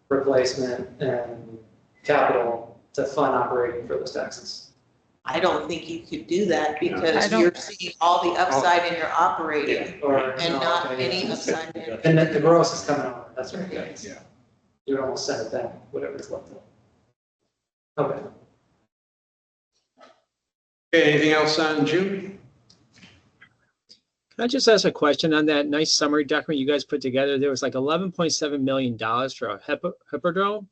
Speaker 3: replacement and capital to fund operating for those taxes.
Speaker 1: I don't think you could do that
Speaker 4: I
Speaker 1: because
Speaker 4: don't-
Speaker 1: you're seeing all the upside in your operating
Speaker 3: Or,
Speaker 1: and
Speaker 3: no,
Speaker 1: not
Speaker 3: okay,
Speaker 1: any
Speaker 3: yeah.
Speaker 1: upside in.
Speaker 3: And then the gross is coming over, that's right, guys.
Speaker 2: Yeah.
Speaker 3: You would almost send it back, whatever's left of. Okay.
Speaker 2: Okay, anything else on June?
Speaker 5: Can I just ask a question on that nice summary document you guys put together? There was like $11.7 million for a hippodrome.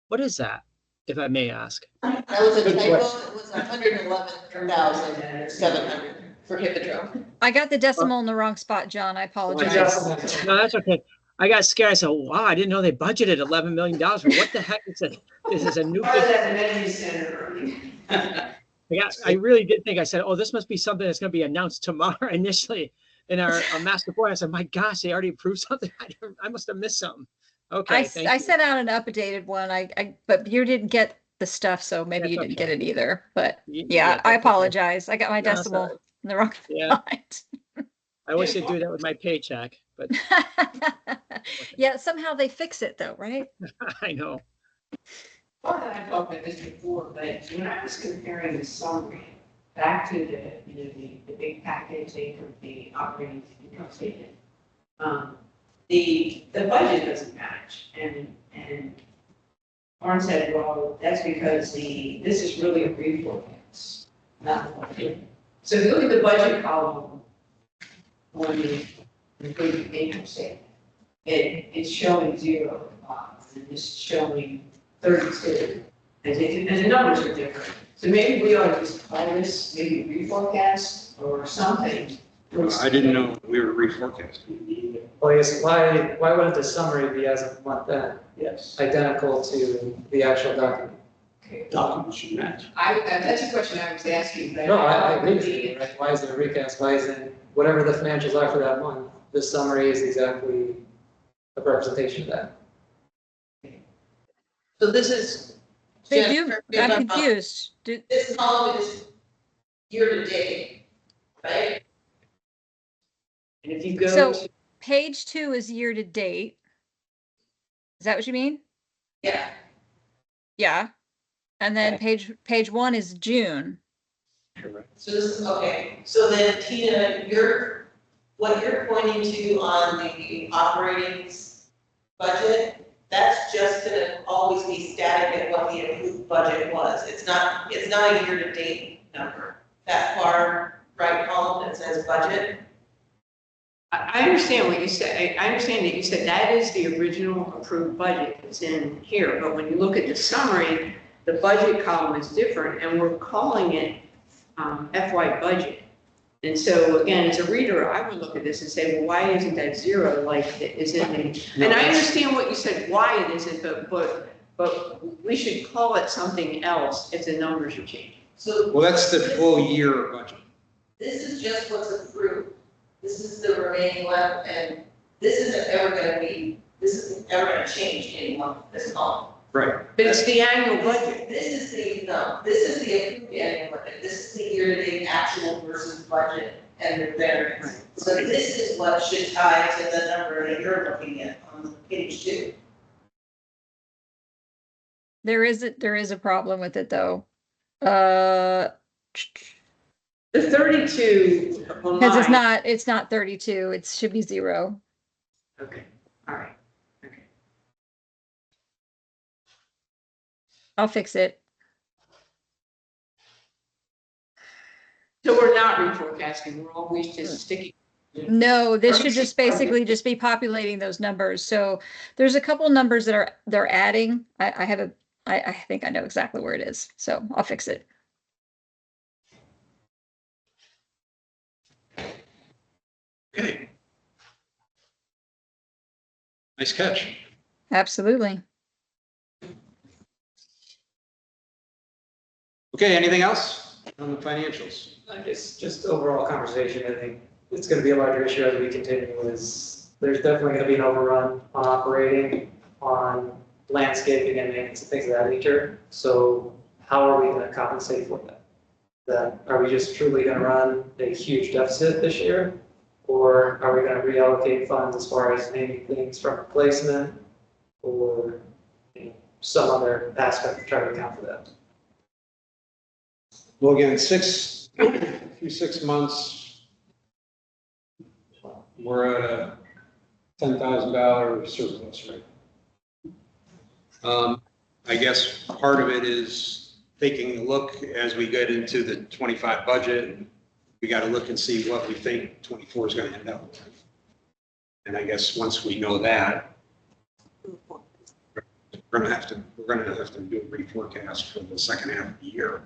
Speaker 5: What is that, if I may ask?
Speaker 1: That was a typo, it was 111,700 for Hippodrome.
Speaker 4: I got the decimal in the wrong spot, John. I apologize.
Speaker 5: No, that's okay. I got scared. I said, wow, I didn't know they budgeted $11 million. What the heck is it? This is a new.
Speaker 7: Part of that amenity center.
Speaker 5: I really did think, I said, oh, this must be something that's going to be announced tomorrow initially in our master plan. I said, my gosh, they already approved something. I must have missed something. Okay, thank
Speaker 4: I
Speaker 5: you.
Speaker 4: sent out an updated one. But you didn't get the stuff, so maybe you
Speaker 5: That's
Speaker 4: didn't get it either. But
Speaker 5: Y-
Speaker 4: yeah, I
Speaker 5: that's okay.
Speaker 4: apologize. I got my
Speaker 5: No, it's all
Speaker 4: decimal
Speaker 5: right.
Speaker 4: in the wrong
Speaker 5: Yeah,
Speaker 4: spot.
Speaker 5: I wish they'd do that with my paycheck, but
Speaker 4: Yeah, somehow they fix it though, right?
Speaker 5: I know.
Speaker 7: Well, I talked about this before, but when I was comparing the summary back to the big package they from the operating income statement, the budget doesn't match, and Warren said, well, that's because this is really a reforecast, not a budget. So if you look at the budget column on the income statement, it's showing 0 at the bottom, and this is showing 32, and the numbers are different. So maybe we ought to just call this maybe reforecast or something.
Speaker 2: I didn't know we were reforecasting.
Speaker 3: Well, I guess why wouldn't the summary be as of month end,
Speaker 6: Yes,
Speaker 3: identical to the actual document?
Speaker 7: Okay.
Speaker 6: documents should match.
Speaker 7: That's a question I was asking, but.
Speaker 3: No, I agree with you, right? Why is it a recast? Why isn't, whatever the financials are for that month, this summary is exactly a representation of that.
Speaker 1: So this is.
Speaker 4: They do,
Speaker 1: Jennifer, if
Speaker 4: I'm
Speaker 1: not-
Speaker 4: confused.
Speaker 1: This column is year-to-date, right?
Speaker 7: And if you go
Speaker 4: So
Speaker 7: to,
Speaker 4: page 2 is year to date. Is that what you mean?
Speaker 1: Yeah.
Speaker 4: Yeah. And then
Speaker 7: Okay.
Speaker 4: page 1 is June.
Speaker 1: So this is, okay, so then Tina, what you're pointing to on the operating budget, that's just gonna always be static at what the approved budget was. It's not a year-to-date number. That far right column that says budget,
Speaker 7: I understand what you said. I understand that you said that is the original approved budget that's in here. But when you look at the summary, the budget column is different and we're calling it FY budget. And so again, as a reader, I would look at this and say, well, why isn't that zero like it is in the,
Speaker 2: No,
Speaker 7: and I
Speaker 2: that's-
Speaker 7: understand what you said, why it isn't, but we should call it something else if the numbers are changing.
Speaker 1: so.
Speaker 2: Well, that's the full year budget.
Speaker 1: This is just what's approved. This is the remaining left, and this isn't ever gonna change any month, this column.
Speaker 2: Right.
Speaker 7: But it's the annual budget.
Speaker 1: This is the approved annual budget, this is the year-to-date actual versus budget and the variance. So this is what should tie to the number that you're looking at on page 2.
Speaker 4: There is a problem with it though. Because
Speaker 7: The 32 on
Speaker 4: it's
Speaker 7: mine.
Speaker 4: it's not 32, it should be 0.
Speaker 7: Okay, all right.
Speaker 4: I'll fix it.
Speaker 7: So we're not reforecasting, we're always just sticking.
Speaker 4: No, this should just basically just be populating those numbers. So there's a couple numbers that they're adding. I think I know exactly where it is. So I'll fix it.
Speaker 2: Okay. Nice catch.
Speaker 4: Absolutely.
Speaker 2: Okay, anything else on the financials?
Speaker 3: I guess just overall conversation, I think it's gonna be a larger issue as we continue is there's definitely gonna be an overrun on operating, on landscaping and maintenance and things of that nature. So how are we gonna compensate for that? That, are we just truly gonna run a huge deficit this year? Or are we gonna reallocate funds as far as maybe things from replacement or some other aspect to try to account for that?
Speaker 2: Well, again, through 6 months, we're at a $10,000 surplus, right? I guess part of it is taking a look as we get into the 25 budget. We got to look and see what we think 24 is going to end up with. And I guess once we know that, we're going to have to do a reforecast for the second half of the year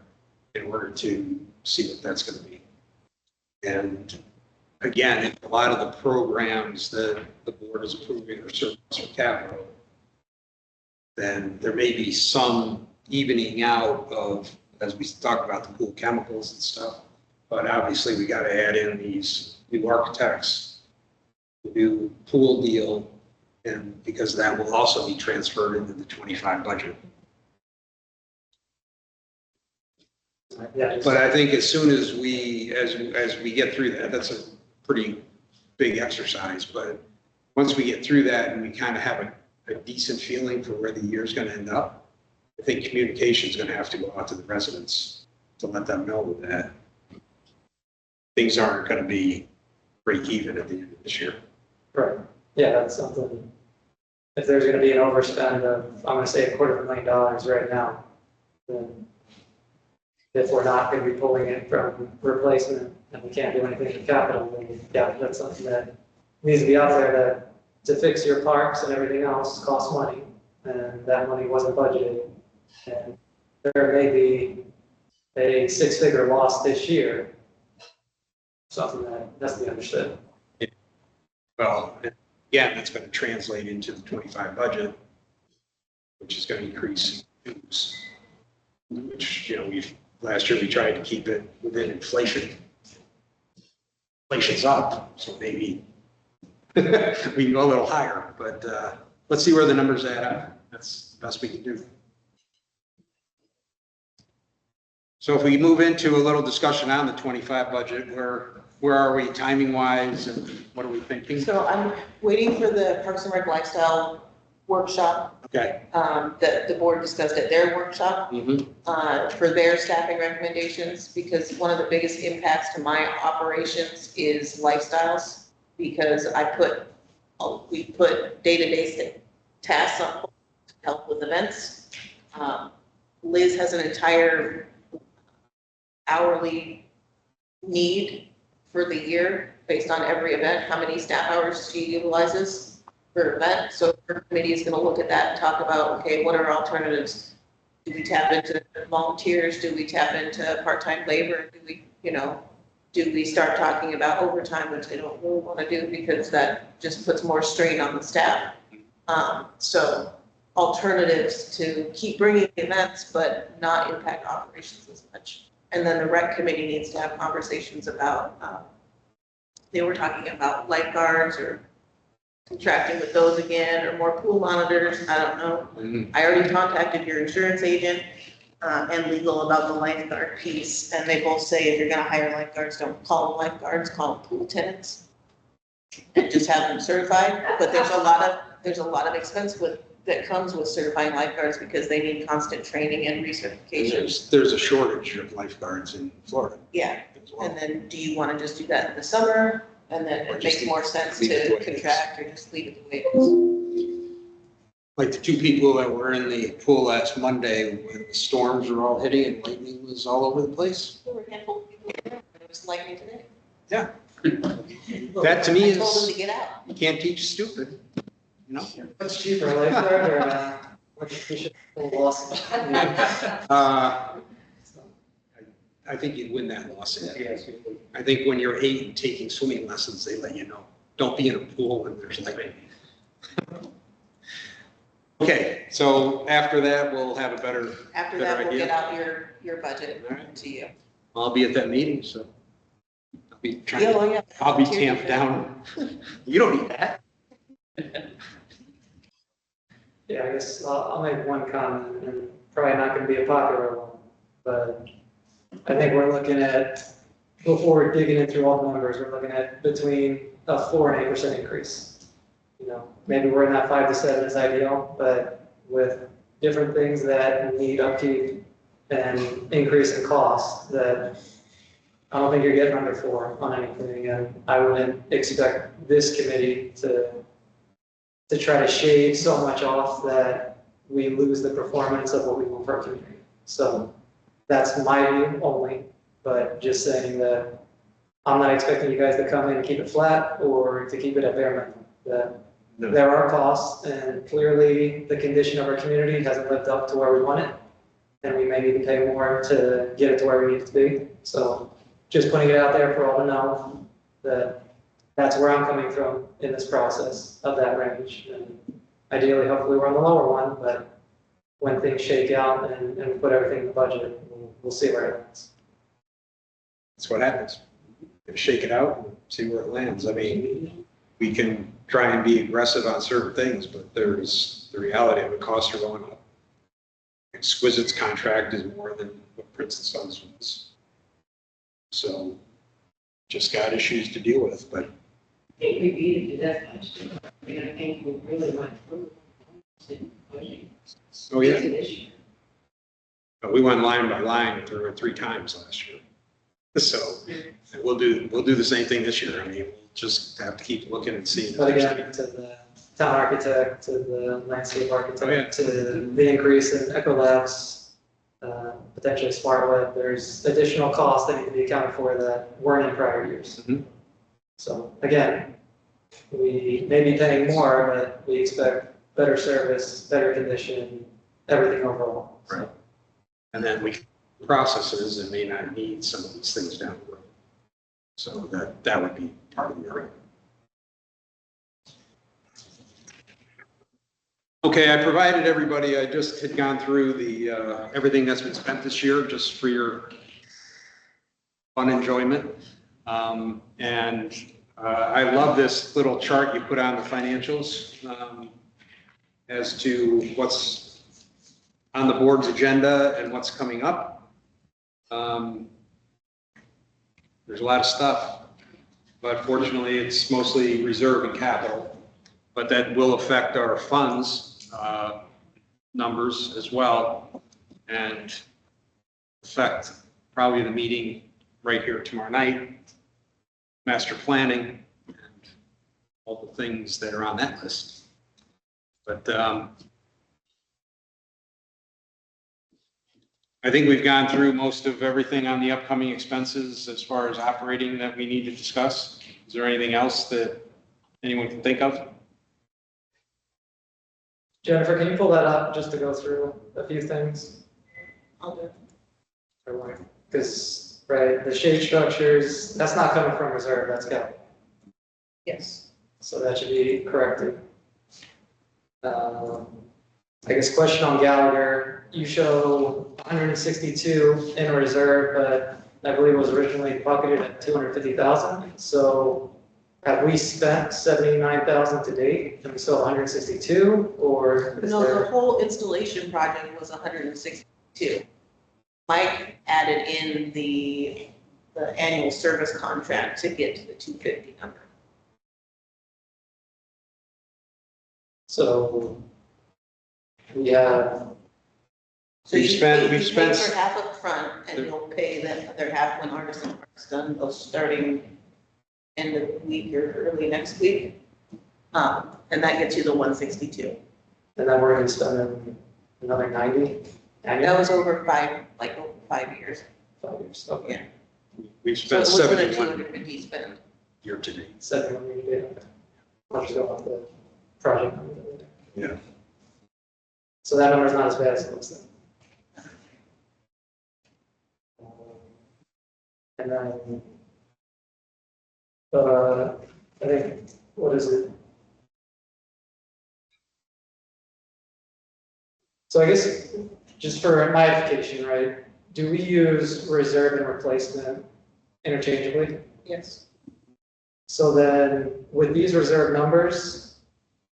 Speaker 2: in order to see what that's going to be. And again, if a lot of the programs that the board is approving are surplus for capital, then there may be some evening out of, as we talk about the pool chemicals and stuff. But obviously we got to add in these new architects, the new pool deal, and because that will also be transferred into the 25 budget.
Speaker 3: Yeah,
Speaker 2: But I think as soon as as we get through that, that's a pretty big exercise. But once we get through that and we kind of have a decent feeling for where the year's going to end up, I think communication is going to have to go out to the residents to let them know that things aren't going to be break even at the end of this year.
Speaker 3: right. Yeah, that's something. If there's gonna be an overspend of, I'm gonna say $250,000 right now, then if we're not gonna be pulling it from replacement and we can't do anything with capital, then yeah, that's something that needs to be out there, that to fix your parks and everything else costs money, and that money wasn't budgeted. And there may be a 6-figure loss this year, something that has to be understood.
Speaker 2: Well, again, that's going to translate into the 25 budget, which is going to increase dues, which, last year we tried to keep it within inflation. Inflation's up, so maybe we can go a little higher, but let's see where the numbers add up. That's the best we can do. So if we move into a little discussion on the 25 budget, where are we timing wise and what are we thinking?
Speaker 1: So I'm waiting for the Parks and Rec Lifestyle workshop.
Speaker 2: Okay.
Speaker 1: The board discussed at their workshop, for their staffing recommendations, because one of the biggest impacts to my operations is lifestyles. Because we put day-to-day tasks on hold to help with events. Liz has an entire hourly need for the year based on every event, how many staff hours she utilizes per event. So her committee is gonna look at that and talk about, okay, what are alternatives? Do we tap into volunteers? Do we tap into part-time labor? Do we, do we start talking about overtime, which they don't really wanna do because that just puts more strain on the staff. So alternatives to keep bringing events, but not impact operations as much. And then the rec committee needs to have conversations about, they were talking about lifeguards or contracting with those again, or more pool monitors, I don't know. I already contacted your insurance agent, and legal about the lifeguard piece, and they both say if you're gonna hire lifeguards, don't call them lifeguards, call them pool attendants. And just have them certified, but there's a lot of expense that comes with certifying lifeguards because they need constant training and recertification.
Speaker 2: There's a shortage of lifeguards in Florida
Speaker 1: Yeah,
Speaker 2: as well.
Speaker 1: and then do you want to just do that in the summer? And then
Speaker 2: Or
Speaker 1: it
Speaker 2: just
Speaker 1: makes more sense
Speaker 2: leave it the
Speaker 1: to
Speaker 2: way it is.
Speaker 1: contract or just leave it the way it is.
Speaker 2: Like the two people that were in the pool last Monday when the storms were all hitting and lightning was all over the place.
Speaker 1: There were a handful of people there, but it was like me today.
Speaker 2: Yeah. That to me
Speaker 1: I told them to
Speaker 2: is,
Speaker 1: get out.
Speaker 2: you can't teach stupid,
Speaker 3: What's cheaper, lifeguard or, which we should pull loss?
Speaker 2: I think you'd win that lawsuit. I think when you're 8 and taking swimming lessons, they let you know. Don't be in a pool when there's lightning. Okay, so after that, we'll have a better,
Speaker 1: After
Speaker 2: better
Speaker 1: that, we'll
Speaker 2: idea.
Speaker 1: get out your budget
Speaker 2: All right.
Speaker 1: to you.
Speaker 2: I'll be at that meeting, so I'll be
Speaker 1: Yeah,
Speaker 2: trying,
Speaker 1: well, yeah.
Speaker 2: I'll be tamped down. You don't need that.
Speaker 3: Yeah, I guess I'll make one comment, and probably not gonna be a popular one, but I think we're looking at, before we're digging in through all the numbers, we're looking at between a 4 and 8% increase. Maybe we're in that 5 to 7 is ideal, but with different things that need upkeep and increase in cost, that I don't think you're getting under 4 on anything, and I wouldn't expect this committee to try to shave so much off that we lose the performance of what we want for our community. So that's my view only, but just saying that I'm not expecting you guys to come in and keep it flat or to keep it at bare minimum. That
Speaker 2: No.
Speaker 3: there are costs, and clearly the condition of our community hasn't lived up to where we want it. And we may need to pay more to get it to where we need it to be. So just putting it out there for all to know that that's where I'm coming from in this process of that range. And ideally, hopefully we're on the lower one, but when things shake out and we put everything in the budget, we'll see where it lands.
Speaker 2: That's what happens. Shake it out and see where it lands. I mean, we can try and be aggressive on certain things, but there's the reality of the costs are going up. Exquisite's contract is more than what Prince and Sons was. So just got issues to deal with, but
Speaker 7: I think we beat it to death last year. I think we really went through it.
Speaker 2: oh yeah,
Speaker 7: This year.
Speaker 2: but we went line by line through it 3 times last year. So we'll do the same thing this year. I mean, we'll just have to keep looking and seeing.
Speaker 3: But again, to the town architect, to the landscape
Speaker 2: Oh, yeah.
Speaker 3: architect, to the increase in Ecolabs, potentially Smart Web, there's additional costs that need to be accounted for that weren't in prior years.
Speaker 2: Mhm.
Speaker 3: So again, we may be paying more, but we expect better service, better condition, everything overall. So,
Speaker 2: Right. And then we processes and may not need some of these things down the road. So that would be part of the arrangement. Okay, I provided everybody, I just had gone through the, everything that's been spent this year, just for your fun enjoyment. And I love this little chart you put on the financials as to what's on the board's agenda and what's coming up. There's a lot of stuff, but fortunately, it's mostly reserve and capital. But that will affect our funds numbers as well, and affect probably the meeting right here tomorrow night, master planning, and all the things that are on that list. But I think we've gone through most of everything on the upcoming expenses as far as operating that we need to discuss. Is there anything else that anyone can think of?
Speaker 3: Jennifer, can you pull that up just to go through a few things?
Speaker 1: I'll do it.
Speaker 3: Because, right, the shade structures, that's not coming from reserve, that's capital.
Speaker 1: Yes.
Speaker 3: So that should be corrected. I guess question on Gallagher, you show 162 in reserve, but I believe it was originally bucketed at 250,000. So have we spent 79,000 to date and we still have 162, or is
Speaker 1: No, the
Speaker 3: there?
Speaker 1: whole installation project was 162. Mike added in the annual service contract to get to the 250 number.
Speaker 3: So we have,
Speaker 1: So
Speaker 2: We've
Speaker 1: you
Speaker 2: spent-
Speaker 1: pay,
Speaker 2: we've
Speaker 1: you pay
Speaker 2: spent-
Speaker 1: for half up front, and you'll pay the other half when Artisan Park's done, those starting end of the week or early next week. And that gets you the 162.
Speaker 3: and then we're going to spend another 90
Speaker 1: That
Speaker 3: annually,
Speaker 1: was over 5 years.
Speaker 3: 5 years, okay.
Speaker 2: We've
Speaker 1: So it
Speaker 2: spent
Speaker 1: wasn't a
Speaker 2: 71
Speaker 1: 250 spend.
Speaker 2: year to date.
Speaker 3: 71 years, yeah. I'll just go off the project number.
Speaker 2: Yeah.
Speaker 3: So that number's not as bad as it looks then. And then, I think, what is it? So I guess, just for my edification, right, do we use reserve and replacement interchangeably?
Speaker 1: Yes.
Speaker 3: So then, with these reserve numbers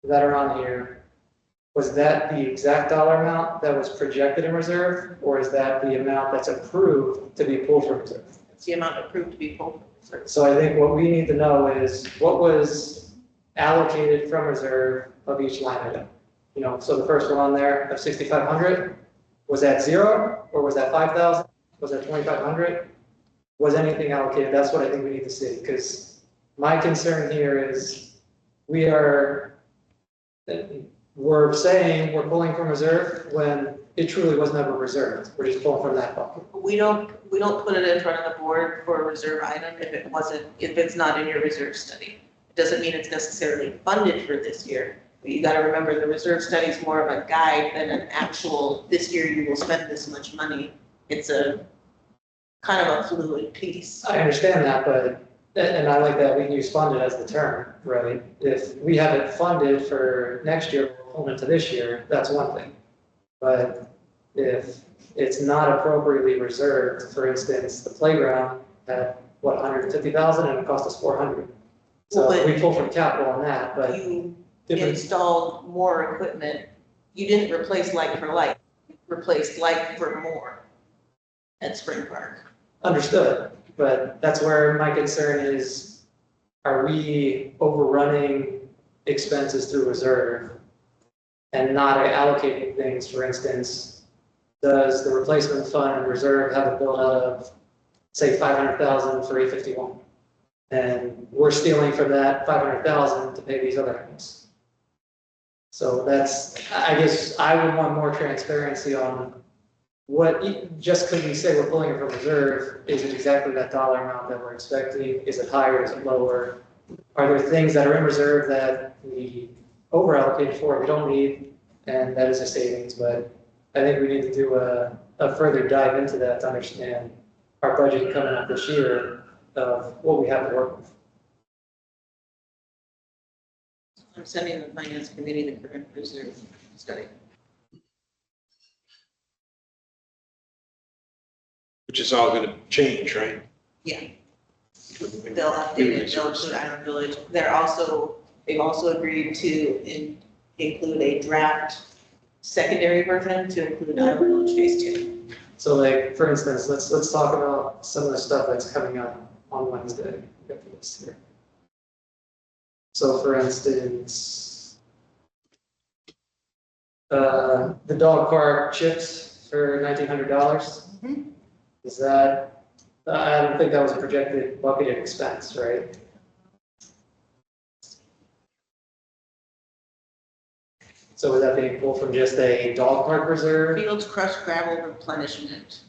Speaker 3: that are on here, was that the exact dollar amount that was projected in reserve, or is that the amount that's approved to be pulled from reserve?
Speaker 1: It's the amount approved to be pulled from reserve.
Speaker 3: So I think what we need to know is what was allocated from reserve of each line item. You know, so the first one on there of 6,500, was that 0, or was that 5,000? Was that 2,500? Was anything allocated? That's what I think we need to see, because my concern here is we're saying we're pulling from reserve when it truly was never reserved. We're just pulling from that bucket.
Speaker 1: We don't put it in front of the board for a reserve item if it's not in your reserve study. It doesn't mean it's necessarily funded for this year. But you gotta remember, the reserve study is more of a guide than an actual, this year you will spend this much money. It's a kind of a fluid piece.
Speaker 3: I understand that, but, and I like that we can use funded as the term, right? If we have it funded for next year, we're pulling into this year, that's one thing. But if it's not appropriately reserved, for instance, the playground had, what, 150,000 and it cost us 400. So
Speaker 1: Well, but
Speaker 3: we pull from capital on that, but
Speaker 1: You
Speaker 3: different,
Speaker 1: installed more equipment. You didn't replace like for like, you replaced like for more at Spring Park.
Speaker 3: understood. But that's where my concern is, are we overrunning expenses through reserve and not allocating things? For instance, does the replacement fund and reserve have a build out of, say, 500,000 for 851? And we're stealing from that 500,000 to pay these other items. So that's, I guess I would want more transparency on what, just because we say we're pulling it from reserve, is it exactly that dollar amount that we're expecting? Is it higher, is it lower? Are there things that are in reserve that we over allocated for, we don't need, and that is a savings? But I think we need to do a further dive into that to understand our budget coming up this year of what we have to work with.
Speaker 1: I'm sending the finance committee the current reserve study.
Speaker 2: Which is all gonna change, right?
Speaker 1: Yeah. They'll update it, they'll include Island Village. They've also agreed to include a draft secondary version to include Island Village Phase 2.
Speaker 3: So like, for instance, let's talk about some of the stuff that's coming up on Wednesday. I've got the list here. So for instance, the dog park chips for $1,900.
Speaker 1: Mhm.
Speaker 3: Is that, I don't think that was a projected bucketed expense, right? So would that be pulled from just a dog park reserve?
Speaker 1: Fields crushed gravel replenishment.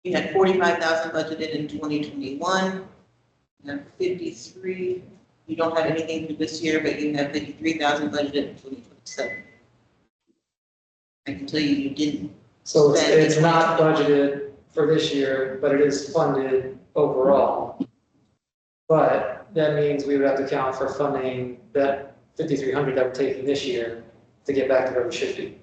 Speaker 1: You had 45,000 budgeted in 2021. You have 53. You don't have anything for this year, but you have 53,000 budgeted in 2027. I can tell you, you didn't.
Speaker 3: So
Speaker 1: spend
Speaker 3: it's
Speaker 1: in
Speaker 3: not
Speaker 1: 2021.
Speaker 3: budgeted for this year, but it is funded overall. But that means we would have to account for funding that 5,300 that we're taking this year to get back to where we should be.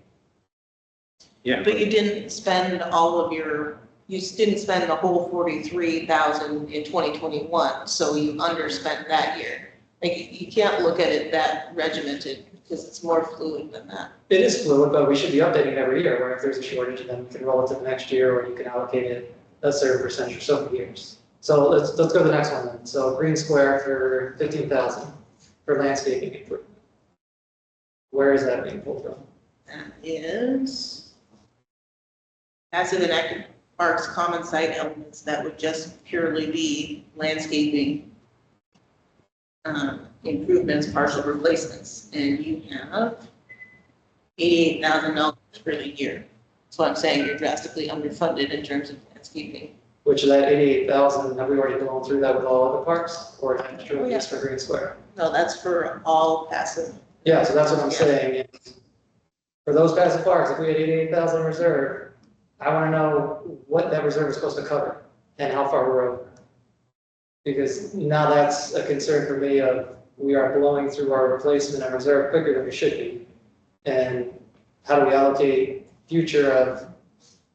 Speaker 2: Yeah,
Speaker 1: But you didn't spend all of your, you didn't spend the whole 43,000 in 2021, so you underspent that year. Like, you can't look at it that regimented, because it's more fluid than that.
Speaker 3: It is fluid, but we should be updating it every year, where if there's a shortage, then we can roll it to the next year, or you can allocate it a certain percentage for so many years. So let's go to the next one then. So Green Square for 15,000 for landscaping improvement. Where is that being pulled from?
Speaker 1: That is passive and active parks, common site elements that would just purely be landscaping improvements, partial replacements, and you have $88,000 for the year. So I'm saying you're drastically underfunded in terms of landscaping.
Speaker 3: Which of that 88,000, have we already gone through that with all other parks, or is that true
Speaker 1: Oh, yeah.
Speaker 3: just for Green Square?
Speaker 1: No, that's for all passive.
Speaker 3: Yeah, so that's what I'm
Speaker 1: Yeah.
Speaker 3: saying. For those passive parks, if we had 88,000 reserve, I want to know what that reserve is supposed to cover and how far we're over. Because now that's a concern for me of, we are blowing through our replacement and reserve quicker than we should be. And how do we allocate future of,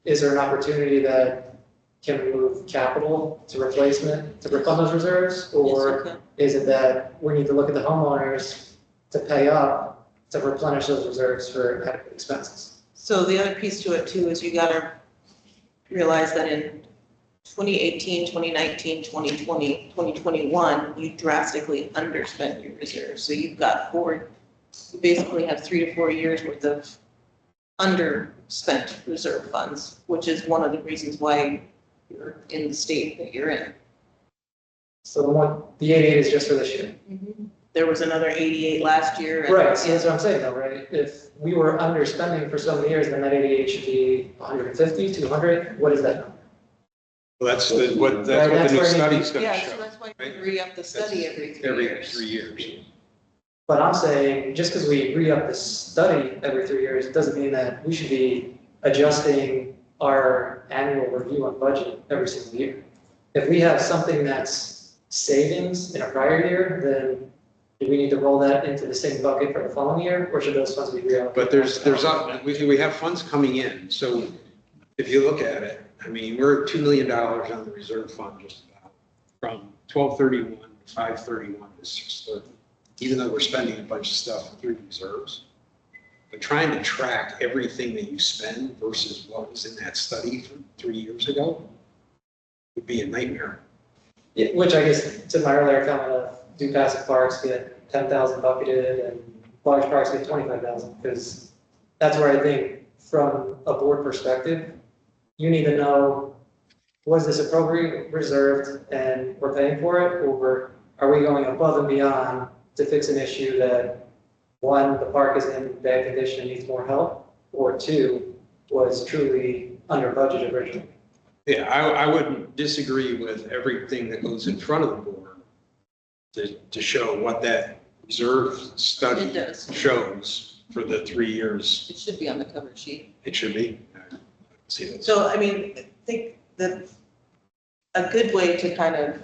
Speaker 3: is there an opportunity that can we move capital to replacement to refund those reserves? Or
Speaker 1: Yes,
Speaker 3: is it that we need to look at the homeowners to pay up to replenish those reserves for adequate expenses?
Speaker 1: so the other piece to it too is you gotta realize that in 2018, 2019, 2020, 2021, you drastically underspent your reserves. So you've got you basically have 3 to 4 years worth of underspent reserve funds, which is one of the reasons why you're in the state that you're in.
Speaker 3: So the 88 is just for this year.
Speaker 1: There was another 88 last year. and-
Speaker 3: Right, so that's what I'm saying though, right? If we were underspending for so many years, then that 88 should be 150, 200, what is that number?
Speaker 2: well, that's
Speaker 3: Right,
Speaker 2: what
Speaker 3: that's
Speaker 2: the new
Speaker 3: where it
Speaker 2: study's gonna
Speaker 1: Yeah, so
Speaker 2: show,
Speaker 1: that's why you
Speaker 2: right?
Speaker 1: re-up the study every 3
Speaker 2: every
Speaker 1: years.
Speaker 2: 3 years.
Speaker 3: But I'm saying, just because we re-up the study every 3 years, doesn't mean that we should be adjusting our annual review on budget every single year. If we have something that's savings in a prior year, then do we need to roll that into the same bucket for the following year, or should those funds be reallocated?
Speaker 2: But we have funds coming in, so if you look at it, I mean, we're at $2 million on the reserve fund just about, from 12/31 to 5/31 to 6/30, even though we're spending a bunch of stuff through reserves. But trying to track everything that you spend versus what was in that study from 3 years ago would be a nightmare.
Speaker 3: Yeah, which I guess, to my earlier comment of, do passive parks get 10,000 bucketed and large parks get 25,000? Because that's where I think, from a board perspective, you need to know, was this appropriately reserved and we're paying for it? Or are we going above and beyond to fix an issue that, one, the park is in bad condition and needs more help, or two, was truly under budget originally?
Speaker 2: Yeah, I wouldn't disagree with everything that goes in front of the board to show what that reserve study
Speaker 1: It does.
Speaker 2: shows for the 3 years.
Speaker 1: It should be on the cover sheet.
Speaker 2: It should be. See that.
Speaker 1: So, I mean, I think that a good way to kind of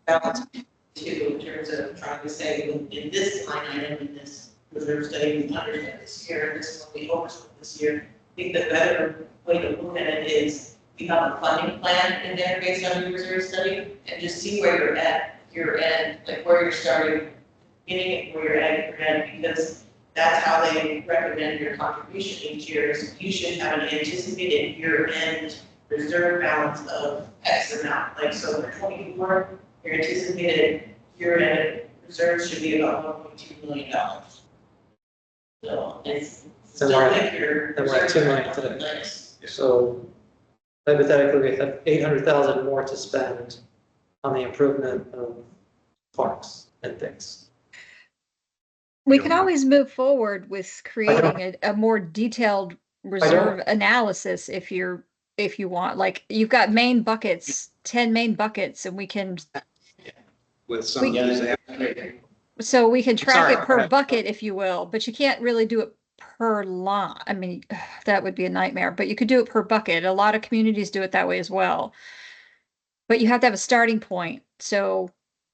Speaker 1: balance too, in terms of trying to say, in this line item, in this reserve study, we underspent this year, and this is what we overspent this year. I think the better way to look at it is, you have a funding plan in there based on your reserve study, and just see where you're at your end, like where you're starting, beginning and where you're at your end, because that's how they recommend your contribution each year, is you should have an anticipated year-end reserve balance of X amount. Like, so for 24, your anticipated year-end reserves should be about $1.2 million. So it's still
Speaker 3: we're at-
Speaker 1: like your.
Speaker 3: and we're at $2 million
Speaker 1: reserve
Speaker 3: today.
Speaker 1: balance.
Speaker 3: So hypothetically, we have 800,000 more to spend on the improvement of parks and things.
Speaker 4: We can always move forward with creating a more detailed reserve analysis if you want. Like, you've got main buckets, 10 main buckets, and we can,
Speaker 2: With some of these,
Speaker 4: so we can track it
Speaker 2: Sorry,
Speaker 4: per
Speaker 2: go ahead.
Speaker 4: bucket, if you will, but you can't really do it per line. I mean, that would be a nightmare, but you could do it per bucket. A lot of communities do it that way as well. But you have to have a starting point. So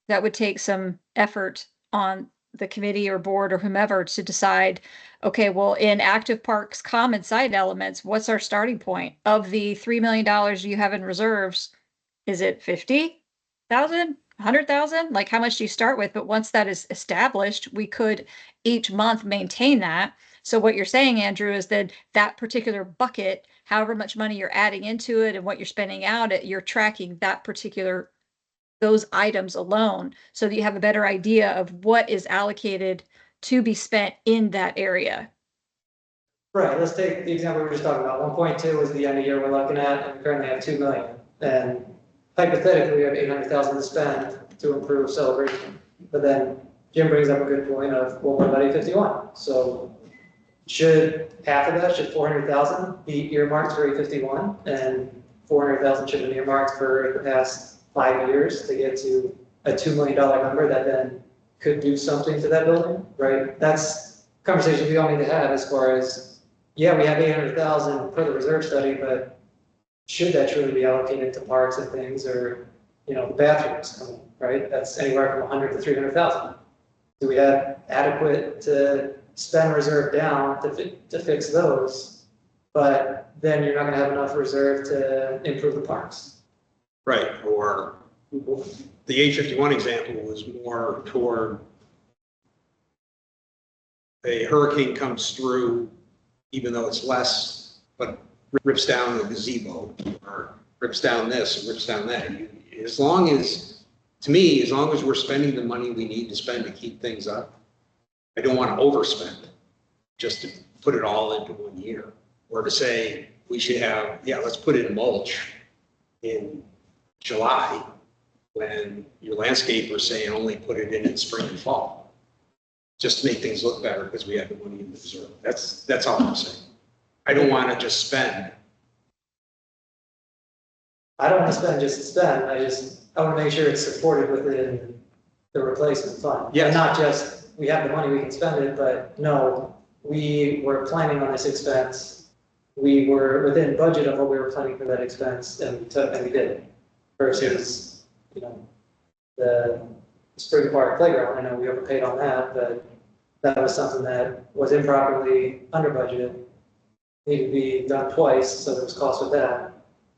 Speaker 4: that would take some effort on the committee or board or whomever to decide, okay, well, in active parks, common site elements, what's our starting point? Of the $3 million you have in reserves, is it 50,000, 100,000? Like, how much do you start with? But once that is established, we could each month maintain that. So what you're saying, Andrew, is that that particular bucket, however much money you're adding into it and what you're spending out, you're tracking that particular, those items alone, so that you have a better idea of what is allocated to be spent in that area.
Speaker 3: Right, let's take the example we were just talking about. 1.2 was the end of year we're looking at, and we currently have 2 million. And hypothetically, we have 800,000 to spend to improve celebration. But then Jim brings up a good point of, well, what about 851? So should half of that, should 400,000 be earmarked for 851? And 400,000 should have been earmarked for the past 5 years to get to a $2 million number that then could do something to that building, right? That's conversation we all need to have as far as, yeah, we have 800,000 for the reserve study, but should that truly be allocated to parks and things, or, you know, the bathrooms, right? That's anywhere from 100 to 300,000. Do we have adequate to spend reserve down to fix those? But then you're not going to have enough reserve to improve the parks.
Speaker 2: right, or the H51 example was more toward a hurricane comes through, even though it's less, but rips down the gazebo, or rips down this, or rips down that. As long as, to me, as long as we're spending the money we need to spend to keep things up, I don't want to overspend just to put it all into 1 year, or to say we should have, yeah, let's put in mulch in July, when your landscapers saying only put it in spring and fall, just to make things look better because we have the money in the reserve. That's all I'm saying. I don't want to just spend.
Speaker 3: I don't want to spend just to spend. I want to make sure it's supported within the replacement fund.
Speaker 2: Yes.
Speaker 3: And not just, we have the money, we can spend it, but no, we were planning on this expense. We were within budget of what we were planning for that expense, and we did it. Versus, you know, the spring park playground, I know we overpaid on that, but that was something that was improperly under budgeted. Needed to be done twice, so there was cost with that,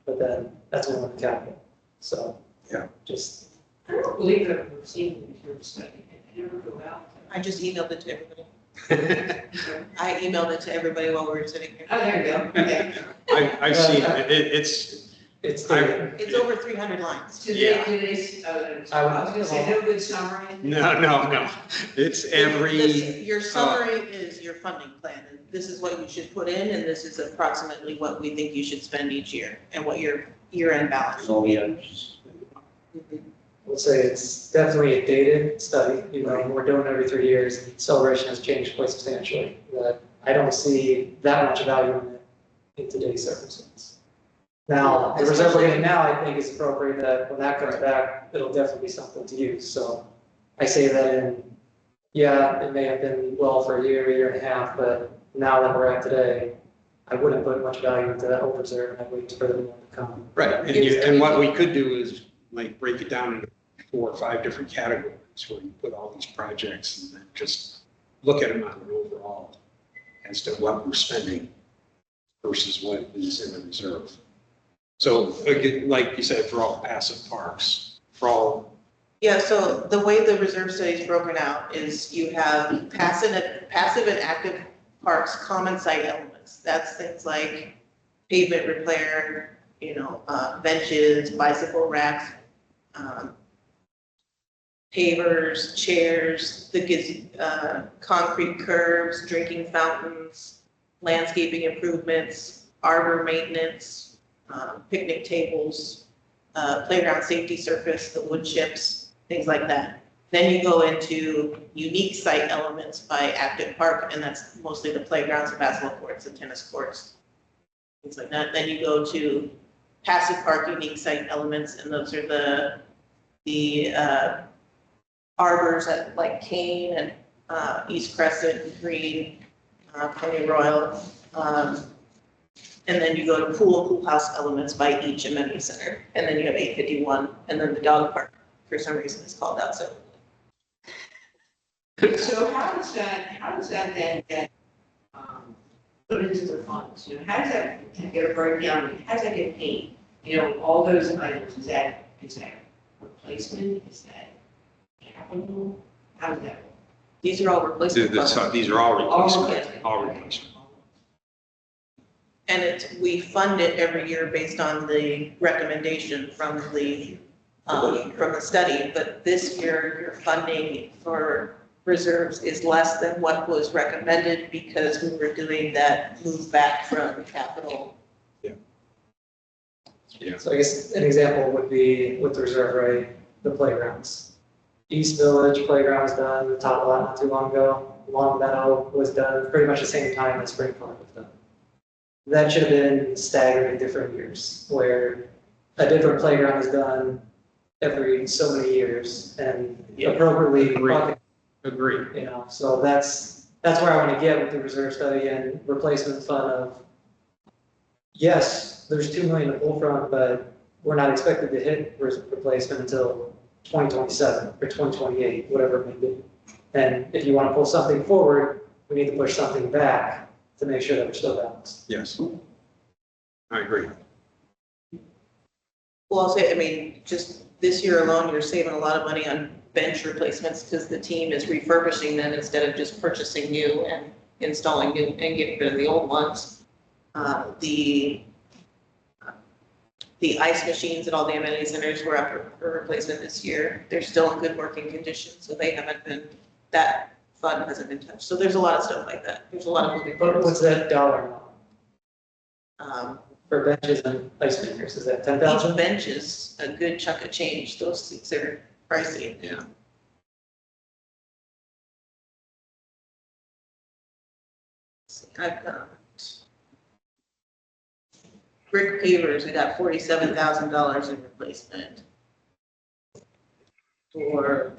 Speaker 3: but then that's when we went to capital. So,
Speaker 2: Yeah.
Speaker 3: Just,
Speaker 7: I don't believe I've ever seen the reserve study. I never go out.
Speaker 1: I just emailed it to everybody. I emailed it to everybody while we were sitting here.
Speaker 7: Oh, there you go. Okay.
Speaker 2: I've seen it. It's,
Speaker 3: it's,
Speaker 1: It's over 300 lines.
Speaker 7: Do
Speaker 2: Yeah.
Speaker 7: I was gonna say, no good summary.
Speaker 2: no. It's every,
Speaker 1: Your summary is your funding plan, and this is what you should put in, and this is approximately what we think you should spend each year, and what your year-end balance.
Speaker 6: So, yeah,
Speaker 3: we'll say it's definitely a dated study, you know, we're doing it every 3 years. Celebration has changed quite substantially, but I don't see that much value in it in today's circumstance. Now, the reserve we're getting now, I think is appropriate that when that comes back, it'll definitely be something to use. So I say that in, yeah, it may have been well for a year and a half, but now that we're at today, I wouldn't put much value into that old reserve, and I'd wait for the one to come.
Speaker 2: right. And what we could do is like break it down into 4 or 5 different categories where you put all these projects and then just look at them on an overall as to what we're spending versus what is in the reserve. So again, like you said, for all passive parks, for all
Speaker 1: Yeah, so the way the reserve study is broken out is you have passive and active parks, common site elements. That's things like pavement repair, benches, bicycle racks, pavers, chairs, concrete curbs, drinking fountains, landscaping improvements, arbor maintenance, picnic tables, playground safety surface, the wood chips, things like that. Then you go into unique site elements by active park, and that's mostly the playgrounds, the basketball courts, the tennis courts, things like that. Then you go to passive park unique site elements, and those are the arbors at like Kane and East Crescent, Green, Pony Royal. And then you go to pool house elements by each amenity center. And then you have 851, and then the dog park, for some reason, is called out. So
Speaker 7: how does that then get, put into the funds? How does that get a breakdown? How does that get paid? All those items, is that replacement? Is that capital? How does that work?
Speaker 1: these are all replacement funds.
Speaker 2: These are all
Speaker 7: All
Speaker 2: replacement, all replacement.
Speaker 1: And we fund it every year based on the recommendation from the study. But this year, your funding for reserves is less than what was recommended because we were doing that move back from capital.
Speaker 2: Yeah.
Speaker 3: So I guess an example would be with the reserve, right, the playgrounds. East Village playground was done, the top lot not too long ago. Long Meadow was done pretty much the same time as Spring Park was done. That should have been staggered in different years, where a different playground is done every so many years and appropriately bucket,
Speaker 2: Agree.
Speaker 3: So that's where I want to get with the reserve study and replacement fund of, yes, there's 2 million to pull from, but we're not expected to hit replacement until 2027 or 2028, whatever it may be. And if you want to pull something forward, we need to push something back to make sure that we're still balanced.
Speaker 2: Yes. I agree.
Speaker 1: Well, I'll say, just this year alone, you're saving a lot of money on bench replacements because the team is refurbishing them instead of just purchasing new and installing new and getting rid of the old ones. The ice machines at all the amenity centers were up for replacement this year. They're still in good working condition, so that fund hasn't been touched. So there's a lot of stuff like that. There's a lot of moving
Speaker 3: But
Speaker 1: parts.
Speaker 3: what's that dollar
Speaker 1: Um,
Speaker 3: for benches and ice makers? Is that
Speaker 1: Each
Speaker 3: 10,000?
Speaker 1: bench is a good chunk of change. Those things are pricey.
Speaker 2: Yeah.
Speaker 1: I've got brick pavers, I got $47,000 in replacement. For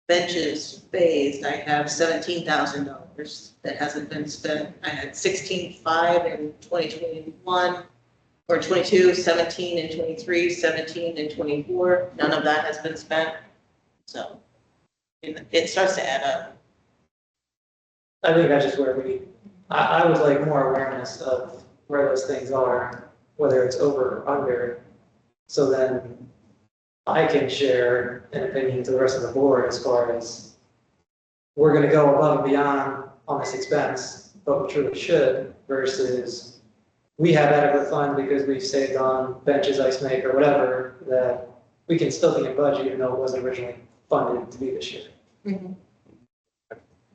Speaker 1: benches based, I have $17,000 that hasn't been spent. I had 16.5 in 2021 or 22, 17 in 23, 17 in 24. None of that has been spent. So it starts to add up.
Speaker 3: I think that's just where I would like more awareness of where those things are, whether it's over or under. So then I can share an opinion to the rest of the board as far as we're going to go above and beyond on this expense, but we truly should, versus we have adequate funds because we've saved on benches, ice maker, whatever, that we can still be in budget even though it wasn't originally funded to be this year.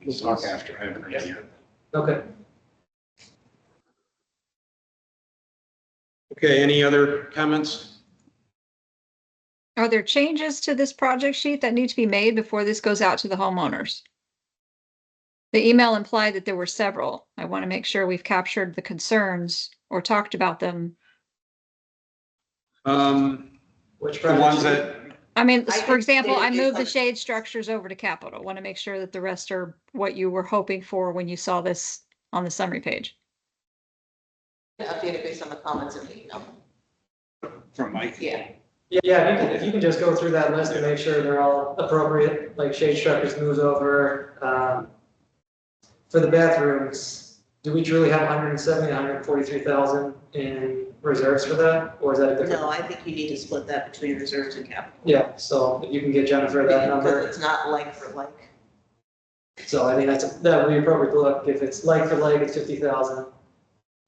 Speaker 2: We'll talk after I have an idea.
Speaker 3: Okay.
Speaker 2: Okay, any other comments?
Speaker 4: Are there changes to this project sheet that need to be made before this goes out to the homeowners? The email implied that there were several. I want to make sure we've captured the concerns or talked about them.
Speaker 3: Which
Speaker 2: The ones
Speaker 3: project?
Speaker 2: that,
Speaker 4: I mean,
Speaker 1: I
Speaker 4: for
Speaker 1: can
Speaker 4: example,
Speaker 1: say
Speaker 4: I
Speaker 1: it's
Speaker 4: moved the
Speaker 1: like-
Speaker 4: shade structures over to capital. Want to make sure that the rest are what you were hoping for when you saw this on the summary page.
Speaker 1: Update it based on the comments in the email.
Speaker 2: from Mike?
Speaker 1: Yeah.
Speaker 3: Yeah, if you can just go through that list and make sure they're all appropriate, like shade structures moves over. For the bathrooms, do we truly have 170, 143,000 in reserves for that, or is that a different?
Speaker 1: No, I think you need to split that between reserves and capital.
Speaker 3: Yeah, so if you can get Jennifer that number.
Speaker 1: Because it's not like for like.
Speaker 3: So I think that would be appropriate to look, if it's like for like, it's 50,000.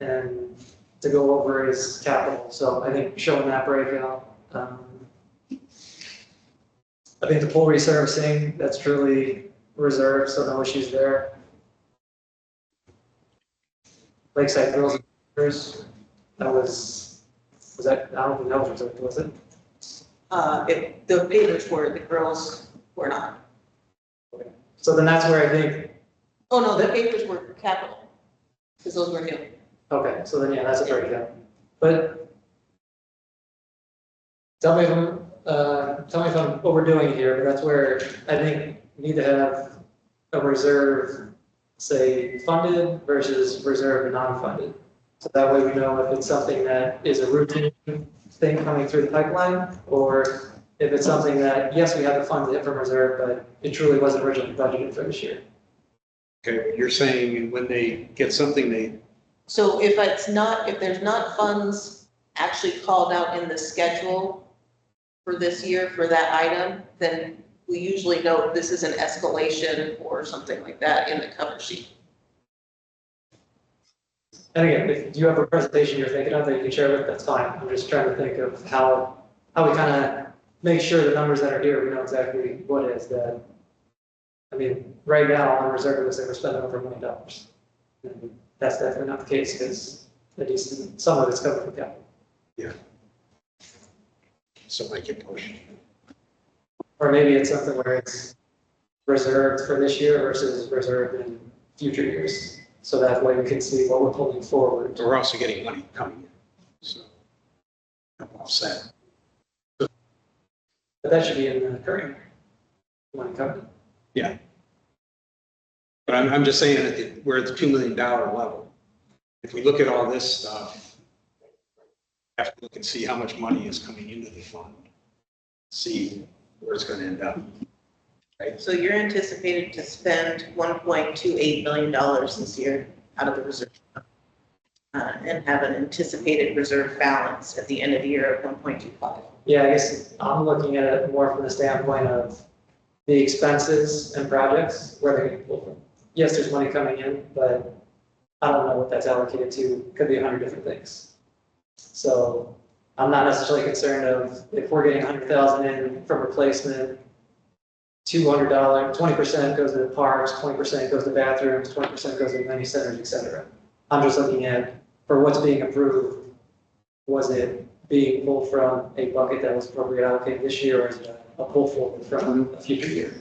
Speaker 3: And to go over is capital, so I think showing that breakout. I think the pool resurfacing, that's truly reserved, so no issues there. Lakeside Girls, that was that, I don't think that was reserved, was it?
Speaker 1: The pavers were, the girls were not.
Speaker 3: So then that's where I think,
Speaker 1: Oh, no, the pavers were capital, because those were new.
Speaker 3: okay, so then, yeah, that's a breakdown. But tell me if I'm overdoing it here, but that's where I think we need to have a reserve, say, funded versus reserve and non-funded. So that way we know if it's something that is a routine thing coming through the pipeline, or if it's something that, yes, we have the funds in from reserve, but it truly wasn't originally budgeted for this year.
Speaker 2: Okay, you're saying when they get something, they,
Speaker 1: So if there's not funds actually called out in the schedule for this year for that item, then we usually note this is an escalation or something like that in the cover sheet.
Speaker 3: And again, if you have a presentation you're thinking of that you can share with, that's fine. I'm just trying to think of how we kind of make sure the numbers that are here, we know exactly what is that. I mean, right now on reserve list, we're spending over $1 million. And that's definitely not the case because at least some of it's coming from capital.
Speaker 2: so like it pushed.
Speaker 3: Or maybe it's something where it's reserved for this year versus reserved in future years. So that way we can see what we're pulling forward.
Speaker 2: We're also getting money coming in, so I'm all set.
Speaker 3: But that should be in the current money coming.
Speaker 2: Yeah. But I'm just saying that we're at the $2 million level. If we look at all this stuff, we have to look and see how much money is coming into the fund, see where it's going to end up. Right?
Speaker 1: So you're anticipated to spend $1.28 million this year out of the reserve. And have an anticipated reserve balance at the end of the year of 1.25.
Speaker 3: Yeah, I guess I'm looking at it more from the standpoint of the expenses and projects, where they're getting pulled from. Yes, there's money coming in, but I don't know what that's allocated to. Could be 100 different things. So I'm not necessarily concerned of if we're getting 100,000 in from replacement, $200, 20% goes to the parks, 20% goes to bathrooms, 20% goes to many centers, et cetera. I'm just looking at, for what's being approved, was it being pulled from a bucket that was appropriately allocated this year, or is it a pull forward from a future year?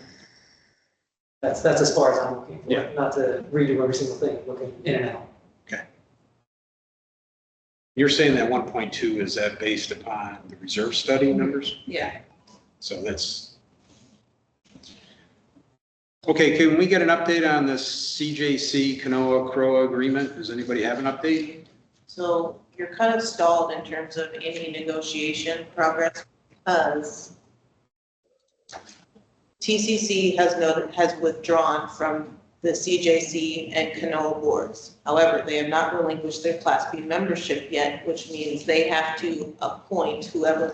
Speaker 3: That's as far as I'm looking for,
Speaker 2: Yeah.
Speaker 3: not to redo every single thing, looking in and out.
Speaker 2: You're saying that 1.2, is that based upon the reserve study numbers?
Speaker 1: Yeah.
Speaker 2: So that's. Okay, can we get an update on this CJC Kanoa-Croa agreement? Does anybody have an update?
Speaker 1: So you're kind of stalled in terms of any negotiation progress because TCC has withdrawn from the CJC and Kanoa boards. However, they have not relinquished their Class B membership yet, which means they have to appoint whoever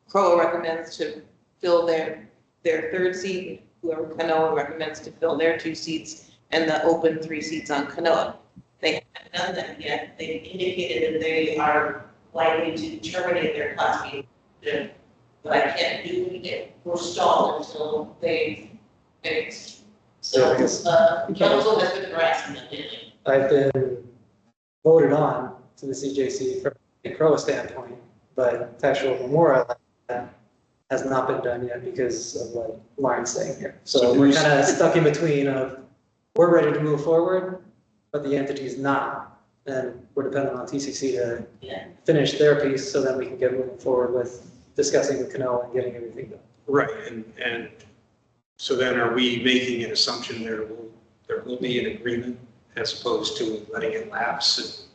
Speaker 1: Croa recommends to fill their third seat, whoever Kanoa recommends to fill their 2 seats, and the open 3 seats on Kanoa. They haven't done that yet. They've indicated that they are likely to terminate their Class B membership, but I can't do it. We're stalled until they fix. So, council has been harassing them lately.
Speaker 3: I've been voted on to the CJC from a Croa standpoint, but textual memorial has not been done yet because of what Lauren's saying here.
Speaker 2: So
Speaker 3: So we're
Speaker 2: who's-
Speaker 3: kind of stuck in between of, we're ready to move forward, but the entity is not. And we're dependent on TCC to
Speaker 1: Yeah.
Speaker 3: finish their piece so then we can get moving forward with discussing with Kanoa and getting everything done.
Speaker 2: Right, and so then are we making an assumption there will be an agreement as opposed to letting it lapse?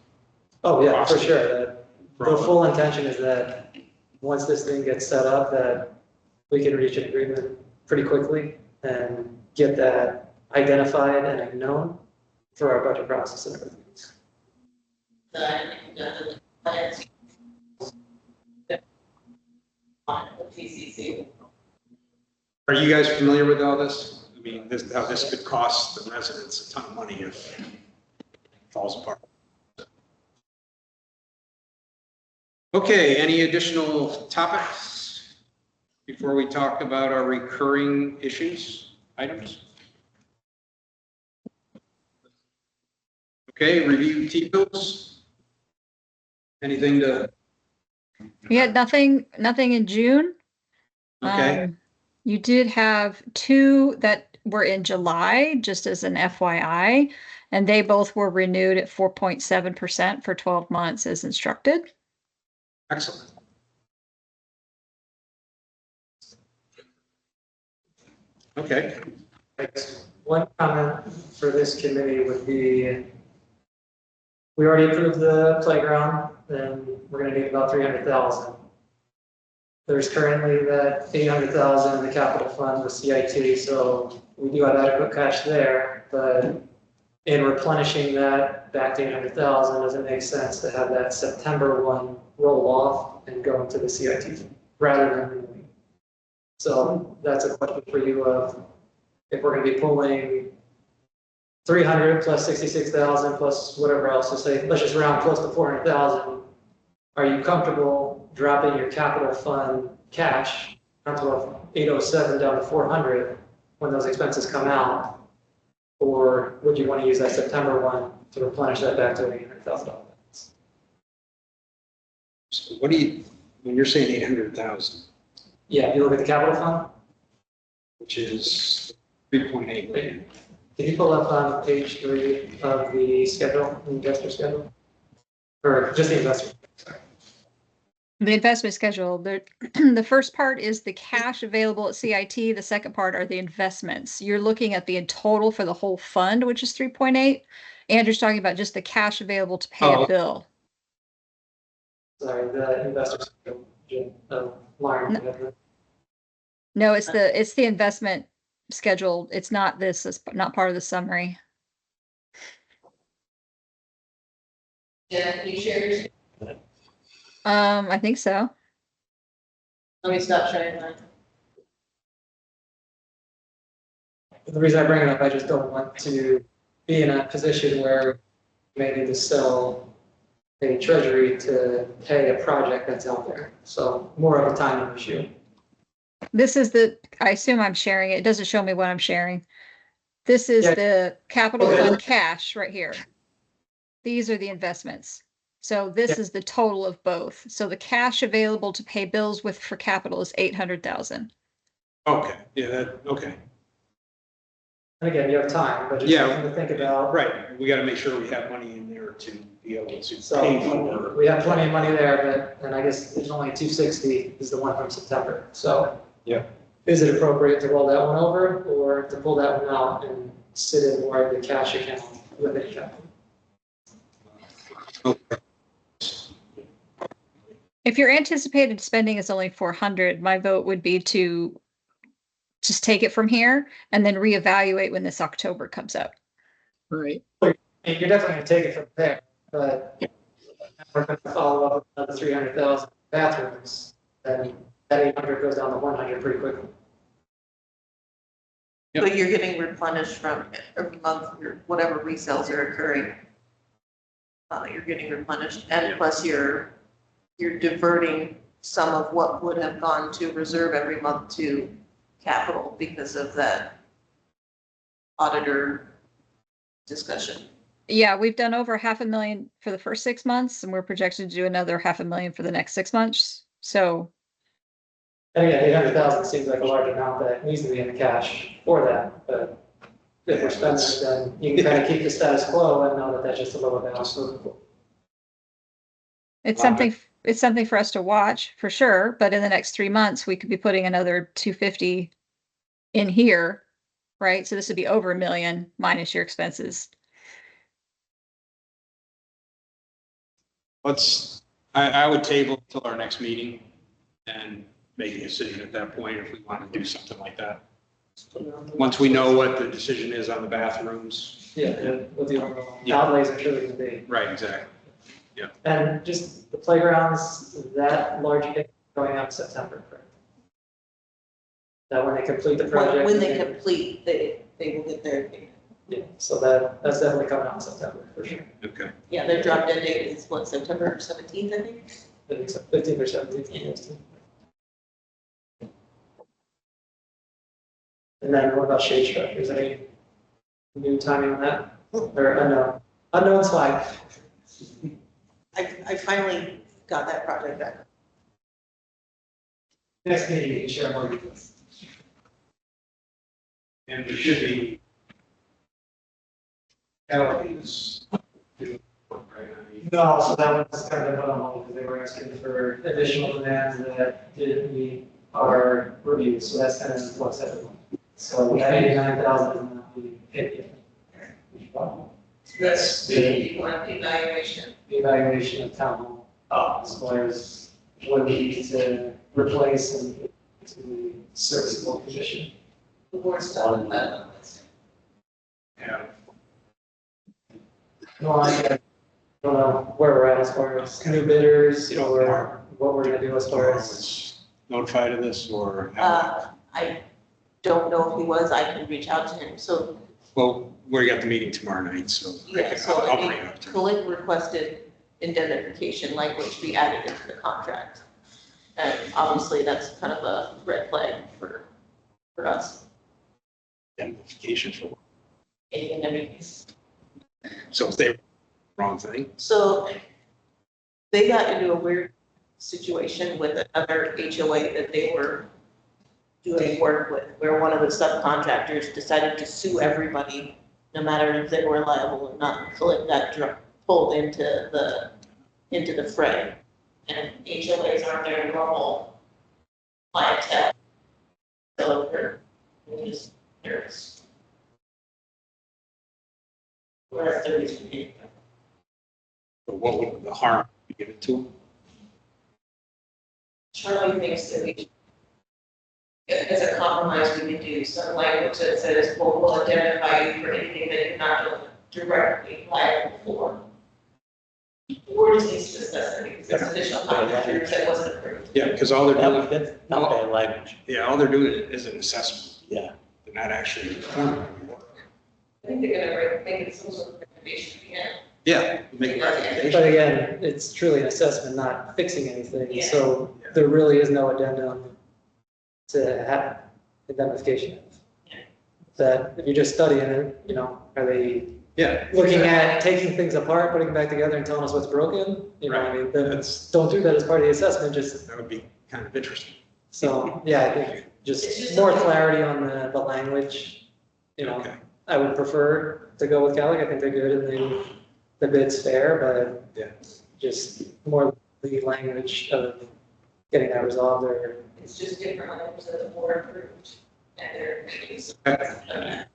Speaker 3: Oh, yeah, for sure. The
Speaker 2: From-
Speaker 3: full intention is that once this thing gets set up, that we can reach an agreement pretty quickly and get that identified and known for our budget process and everything.
Speaker 1: plans on the PCC.
Speaker 2: Are you guys familiar with all this? I mean, this, how this could cost the residents a ton of money if it falls apart. Okay, any additional topics before we talk about our recurring issues, items? Okay, review T-bills. Anything to,
Speaker 4: We had nothing in June.
Speaker 2: okay,
Speaker 4: You did have 2 that were in July, just as an FYI, and they both were renewed at 4.7% for 12 months as instructed.
Speaker 2: excellent. Okay,
Speaker 3: I guess one comment for this committee would be, we already approved the playground, and we're gonna need about 300,000. There's currently that 800,000 in the capital fund with CIT, so we do have adequate cash there, but in replenishing that back to 800,000, does it make sense to have that September one roll off and go into the CIT rather than renewing? So that's a question for you of, if we're gonna be pulling 300 plus 66,000 plus whatever else, let's just round close to 400,000. Are you comfortable dropping your capital fund cash down to 807 down to 400 when those expenses come out? Or would you want to use that September one to replenish that back to $800,000?
Speaker 2: so what do you, when you're saying 800,000,
Speaker 3: Yeah, if you look at the capital fund,
Speaker 2: which is 3.8 million.
Speaker 3: can you pull up on page 3 of the schedule, the investor schedule? Or just the investor, sorry.
Speaker 4: The investment schedule, the first part is the cash available at CIT. The second part are the investments. You're looking at the total for the whole fund, which is 3.8. Andrew's talking about just the cash available to pay
Speaker 2: Oh.
Speaker 4: a bill.
Speaker 3: Sorry, the investor schedule, Jim, Lauren.
Speaker 4: No, it's the investment schedule. It's not this. It's not part of the summary.
Speaker 1: Yeah, can you share your,
Speaker 4: I think so.
Speaker 1: let me stop sharing that.
Speaker 3: The reason I bring it up, I just don't want to be in a position where we may need to sell a treasury to pay a project that's out there. So more of a timing issue.
Speaker 4: This is I assume I'm sharing it. It doesn't show me what I'm sharing. This is
Speaker 3: Yeah.
Speaker 4: the capital
Speaker 3: Okay.
Speaker 4: fund cash right here. These are the investments. So this is the total of both. So the cash available to pay bills with for capital is 800,000.
Speaker 2: Okay, yeah, okay,
Speaker 3: And again, you have time, but just
Speaker 2: Yeah.
Speaker 3: something to think about.
Speaker 2: right. We got to make sure we have money in there to be able to pay
Speaker 3: So
Speaker 2: for.
Speaker 3: we have plenty of money there, but, and I guess there's only 260 is the one from September. So
Speaker 2: Yeah.
Speaker 3: is it appropriate to roll that one over or to pull that one out and sit in more of the cash account within capital?
Speaker 2: Okay.
Speaker 4: If your anticipated spending is only 400, my vote would be to just take it from here and then reevaluate when this October comes up.
Speaker 5: Right.
Speaker 3: And you're definitely gonna take it from there, but we're gonna follow up with another 300,000 bathrooms, then that 800 goes down to 100 pretty quickly.
Speaker 2: Yep.
Speaker 1: But you're getting replenished from every month, or whatever resales are occurring. You're getting replenished, and plus you're diverting some of what would have gone to reserve every month to capital because of that auditor discussion.
Speaker 4: Yeah, we've done over 500,000 for the first 6 months, and we're projected to do another 500,000 for the next 6 months. So
Speaker 3: And again, 800,000 seems like a large amount that needs to be in the cash for that, but if we're spending it, then you can kind of keep the status quo and know that that's just a lower balance moving forward.
Speaker 4: it's
Speaker 2: Wow.
Speaker 4: something for us to watch for sure. But in the next 3 months, we could be putting another 250 in here, right? So this would be over $1 million minus your expenses.
Speaker 2: I would table till our next meeting and make a decision at that point if we want to do something like that. Once we know what the decision is on the bathrooms.
Speaker 3: Yeah, what the overall
Speaker 2: Yeah.
Speaker 3: outlays are truly gonna be.
Speaker 2: Right, exactly. Yeah.
Speaker 3: And just the playgrounds, that large hit going out in September, correct? That when they complete the project.
Speaker 1: When they complete, they will get their,
Speaker 3: Yeah, so that's definitely coming out in September, for sure.
Speaker 2: Okay.
Speaker 1: yeah, their drop dead date is what, September 17th, I think?
Speaker 3: I think so, 15th or 17th. yes. And then what about shade structures? Any new timing on that? Or unknown? Unknown's fine.
Speaker 1: I finally got that project back.
Speaker 3: Next meeting, you can share more details.
Speaker 2: And there should be penalties.
Speaker 3: No, so that one's kind of put on hold because they were asking for additional demands that didn't meet our review, so that's kind of what's everyone. So that 89,000 is not being hit yet.
Speaker 1: That's the evaluation.
Speaker 3: The evaluation of town hall, as far as what we need to replace and to the serviceable condition.
Speaker 1: The board's done that.
Speaker 2: Yeah.
Speaker 3: No, I don't know where we're at as far as new bidders or what we're gonna do as far as.
Speaker 2: Notified of this or?
Speaker 1: I don't know if he was, I can reach out to him, so,
Speaker 2: Well, we got the meeting tomorrow night, so.
Speaker 1: yeah, so
Speaker 2: I'll bring it up to him.
Speaker 1: Colin requested indemnification language be added into the contract. And obviously, that's kind of a red flag for us,
Speaker 2: Indemnification for,
Speaker 1: any indemnities.
Speaker 2: so if they, wrong thing.
Speaker 1: So they got into a weird situation with another HOA that they were doing work with, where one of the subcontractors decided to sue everybody, no matter if they were liable or not. So it got pulled into the fray. And HOAs aren't their normal clientele. So they're just nervous. Whereas the reason.
Speaker 2: But what would the harm be given to them?
Speaker 1: Charlie thinks that we, as a compromise, we could do some language that says, well, we'll identify you for anything that you're not directly liable for. Or just needs to discuss it because there's additional contractors that wasn't approved.
Speaker 2: Yeah, because all they're doing,
Speaker 6: That's not bad language.
Speaker 2: yeah, all they're doing is an assessment.
Speaker 6: Yeah.
Speaker 2: They're not actually performing any work.
Speaker 1: I think they're gonna make it some sort of recommendation again.
Speaker 2: Yeah, make a recommendation.
Speaker 3: But again, it's truly an assessment, not fixing anything,
Speaker 1: Yeah.
Speaker 3: so there really is no addendum to have indemnification. That if you're just studying it, are they
Speaker 2: Yeah.
Speaker 3: looking at taking things apart, putting it back together and telling us what's broken? I mean, then don't do that as part of the assessment, just,
Speaker 2: That would be kind of interesting.
Speaker 3: so, yeah, I think
Speaker 1: It's
Speaker 3: just
Speaker 1: just
Speaker 3: more
Speaker 1: something-
Speaker 3: clarity on the language,
Speaker 2: Okay.
Speaker 3: I would prefer to go with Calic, I think they're good and the bid's fair, but
Speaker 2: Yeah.
Speaker 3: just more the language of getting that resolved or.
Speaker 1: It's just different language that the board approved and their meetings.
Speaker 2: Okay.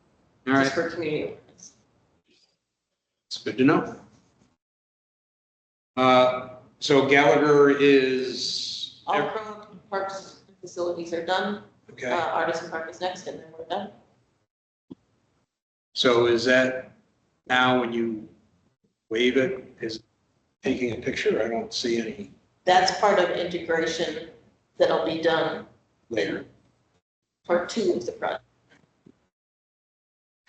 Speaker 2: All right,
Speaker 1: Just for community awareness.
Speaker 2: it's good to know. So Gallagher is,
Speaker 1: All Pro parks and facilities are done.
Speaker 2: okay,
Speaker 1: Artisan Park is next and then we're done.
Speaker 2: so is that now when you wave it, is taking a picture? I don't see any
Speaker 1: That's part of integration that'll be done
Speaker 2: later.
Speaker 1: part 2 of the project.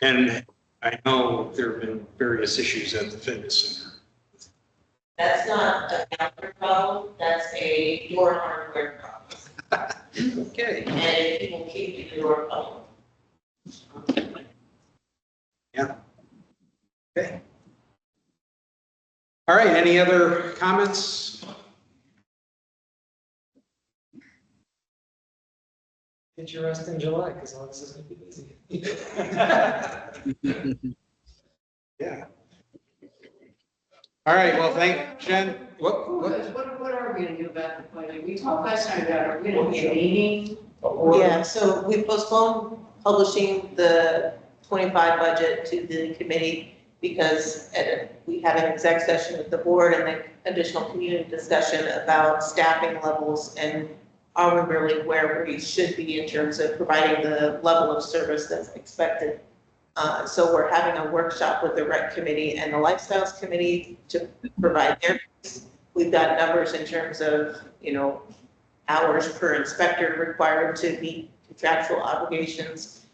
Speaker 2: And I know there have been various issues at the fitness center.
Speaker 1: That's not a Gallagher problem, that's a your hardware problem.
Speaker 2: Okay.
Speaker 1: And it will keep your problem.
Speaker 2: Okay. All right, any other comments?
Speaker 3: Get your rest in July, because all this is gonna be busy.
Speaker 2: Yeah. All right, well, thank Jen. What?
Speaker 7: What are we gonna do about the budget? We talked last time about, are we gonna be a meeting?
Speaker 1: Yeah, so we postponed publishing the 25 budget to the committee because we had an exec session with the board and then additional community discussion about staffing levels and are we really where we should be in terms of providing the level of service that's expected. So we're having a workshop with the rec committee and the lifestyles committee to provide their we've got numbers in terms of, hours per inspector required to meet contractual obligations.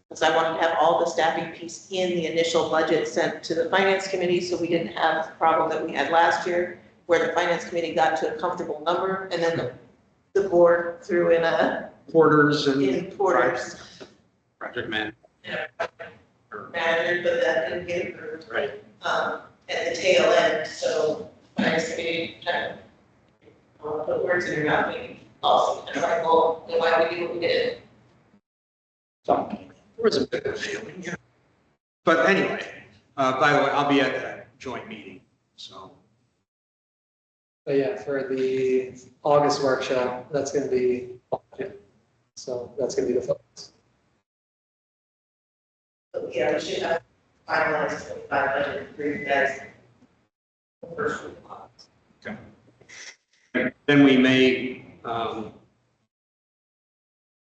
Speaker 1: Because I wanted to have all the staffing piece in the initial budget sent to the finance committee, so we didn't have the problem that we had last year, where the finance committee got to a comfortable number, and then the board threw in
Speaker 2: Porters and
Speaker 1: porters.
Speaker 2: project man.
Speaker 1: Manager, but that didn't get approved.
Speaker 2: Right.
Speaker 1: At the tail end, so finance committee kind of put words in your mouth, maybe, also, and like, well, then why we do what we did?
Speaker 6: Something.
Speaker 2: There was a bit of a feeling, yeah. But anyway, by the way, I'll be at that joint meeting, so.
Speaker 3: But yeah, for the August workshop, that's gonna be, so that's gonna be the focus.
Speaker 1: But yeah, we should have finalized the budget for you guys. First week of August.
Speaker 2: Then we may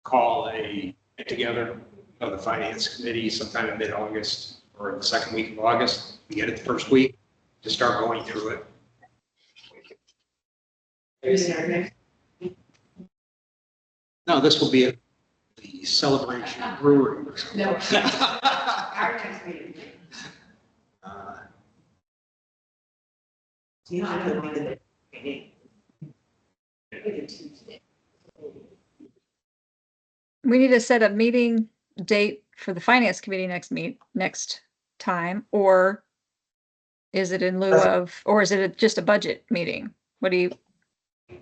Speaker 2: call a get together of the finance committee sometime in mid-August or the second week of August. We get it the first week to start going through it. No, this will be the Celebration Brewery.
Speaker 7: No. Our next meeting.
Speaker 1: Usually we do the meeting. Tuesday.
Speaker 4: We need to set a meeting date for the finance committee next time, or is it in lieu of, or is it just a budget meeting? What do you,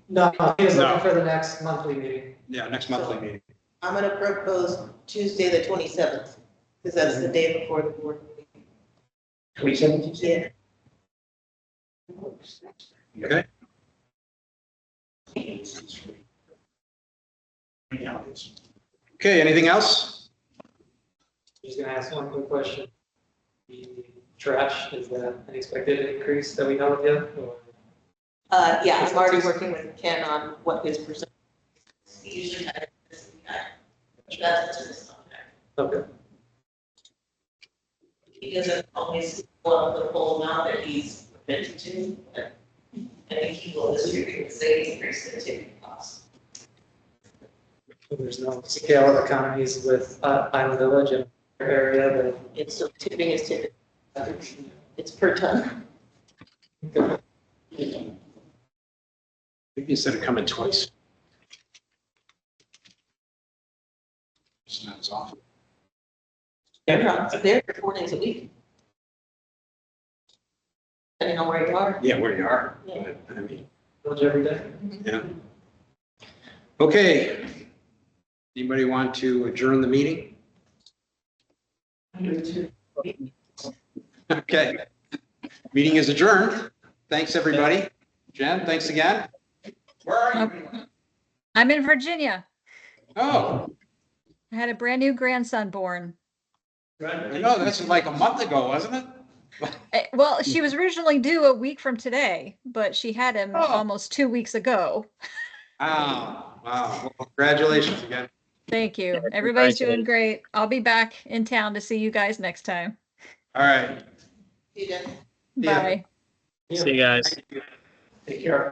Speaker 3: No, he was
Speaker 2: No.
Speaker 3: looking for the next monthly meeting.
Speaker 2: Yeah, next monthly meeting.
Speaker 1: I'm gonna propose Tuesday, the 27th, because that's the day before the board meeting.
Speaker 6: 27th, you said?
Speaker 1: Yeah.
Speaker 2: Okay? Okay, anything else?
Speaker 3: Just gonna ask one quick question. The trash, is that an expected increase that we know of yet? Or-
Speaker 1: Yeah, I'm already working with Ken on what his percent. He usually has this, that's what's in this contract.
Speaker 3: Okay.
Speaker 1: He doesn't always love the full amount that he's committed to, but I think he will this year because they increased the tipping costs.
Speaker 3: There's no scale of economies with Island Village and area that.
Speaker 1: It's so tipping is tipping. It's per ton.
Speaker 2: Maybe instead of coming twice. It's not as often.
Speaker 1: They're 4 days a week. Depending on where you are.
Speaker 2: Yeah, where you are.
Speaker 1: Yeah.
Speaker 2: But, I mean,
Speaker 3: Village every day.
Speaker 2: yeah. Okay. Anybody want to adjourn the meeting? Okay. Meeting is adjourned. Thanks, everybody. Jen, thanks again. Where are you?
Speaker 4: I'm in Virginia.
Speaker 2: Oh,
Speaker 4: I had a brand new grandson born.
Speaker 2: I know, that's like a month ago, wasn't it?
Speaker 4: Well, she was originally due a week from today, but she had him
Speaker 2: Oh.
Speaker 4: almost 2 weeks ago.
Speaker 2: Wow, wow. Well, congratulations again.
Speaker 4: Thank you. Everybody's doing great. I'll be back in town to see you guys next time.
Speaker 2: All right.
Speaker 1: You did.
Speaker 2: Yeah.
Speaker 4: Bye.
Speaker 5: See you guys.
Speaker 6: Take care.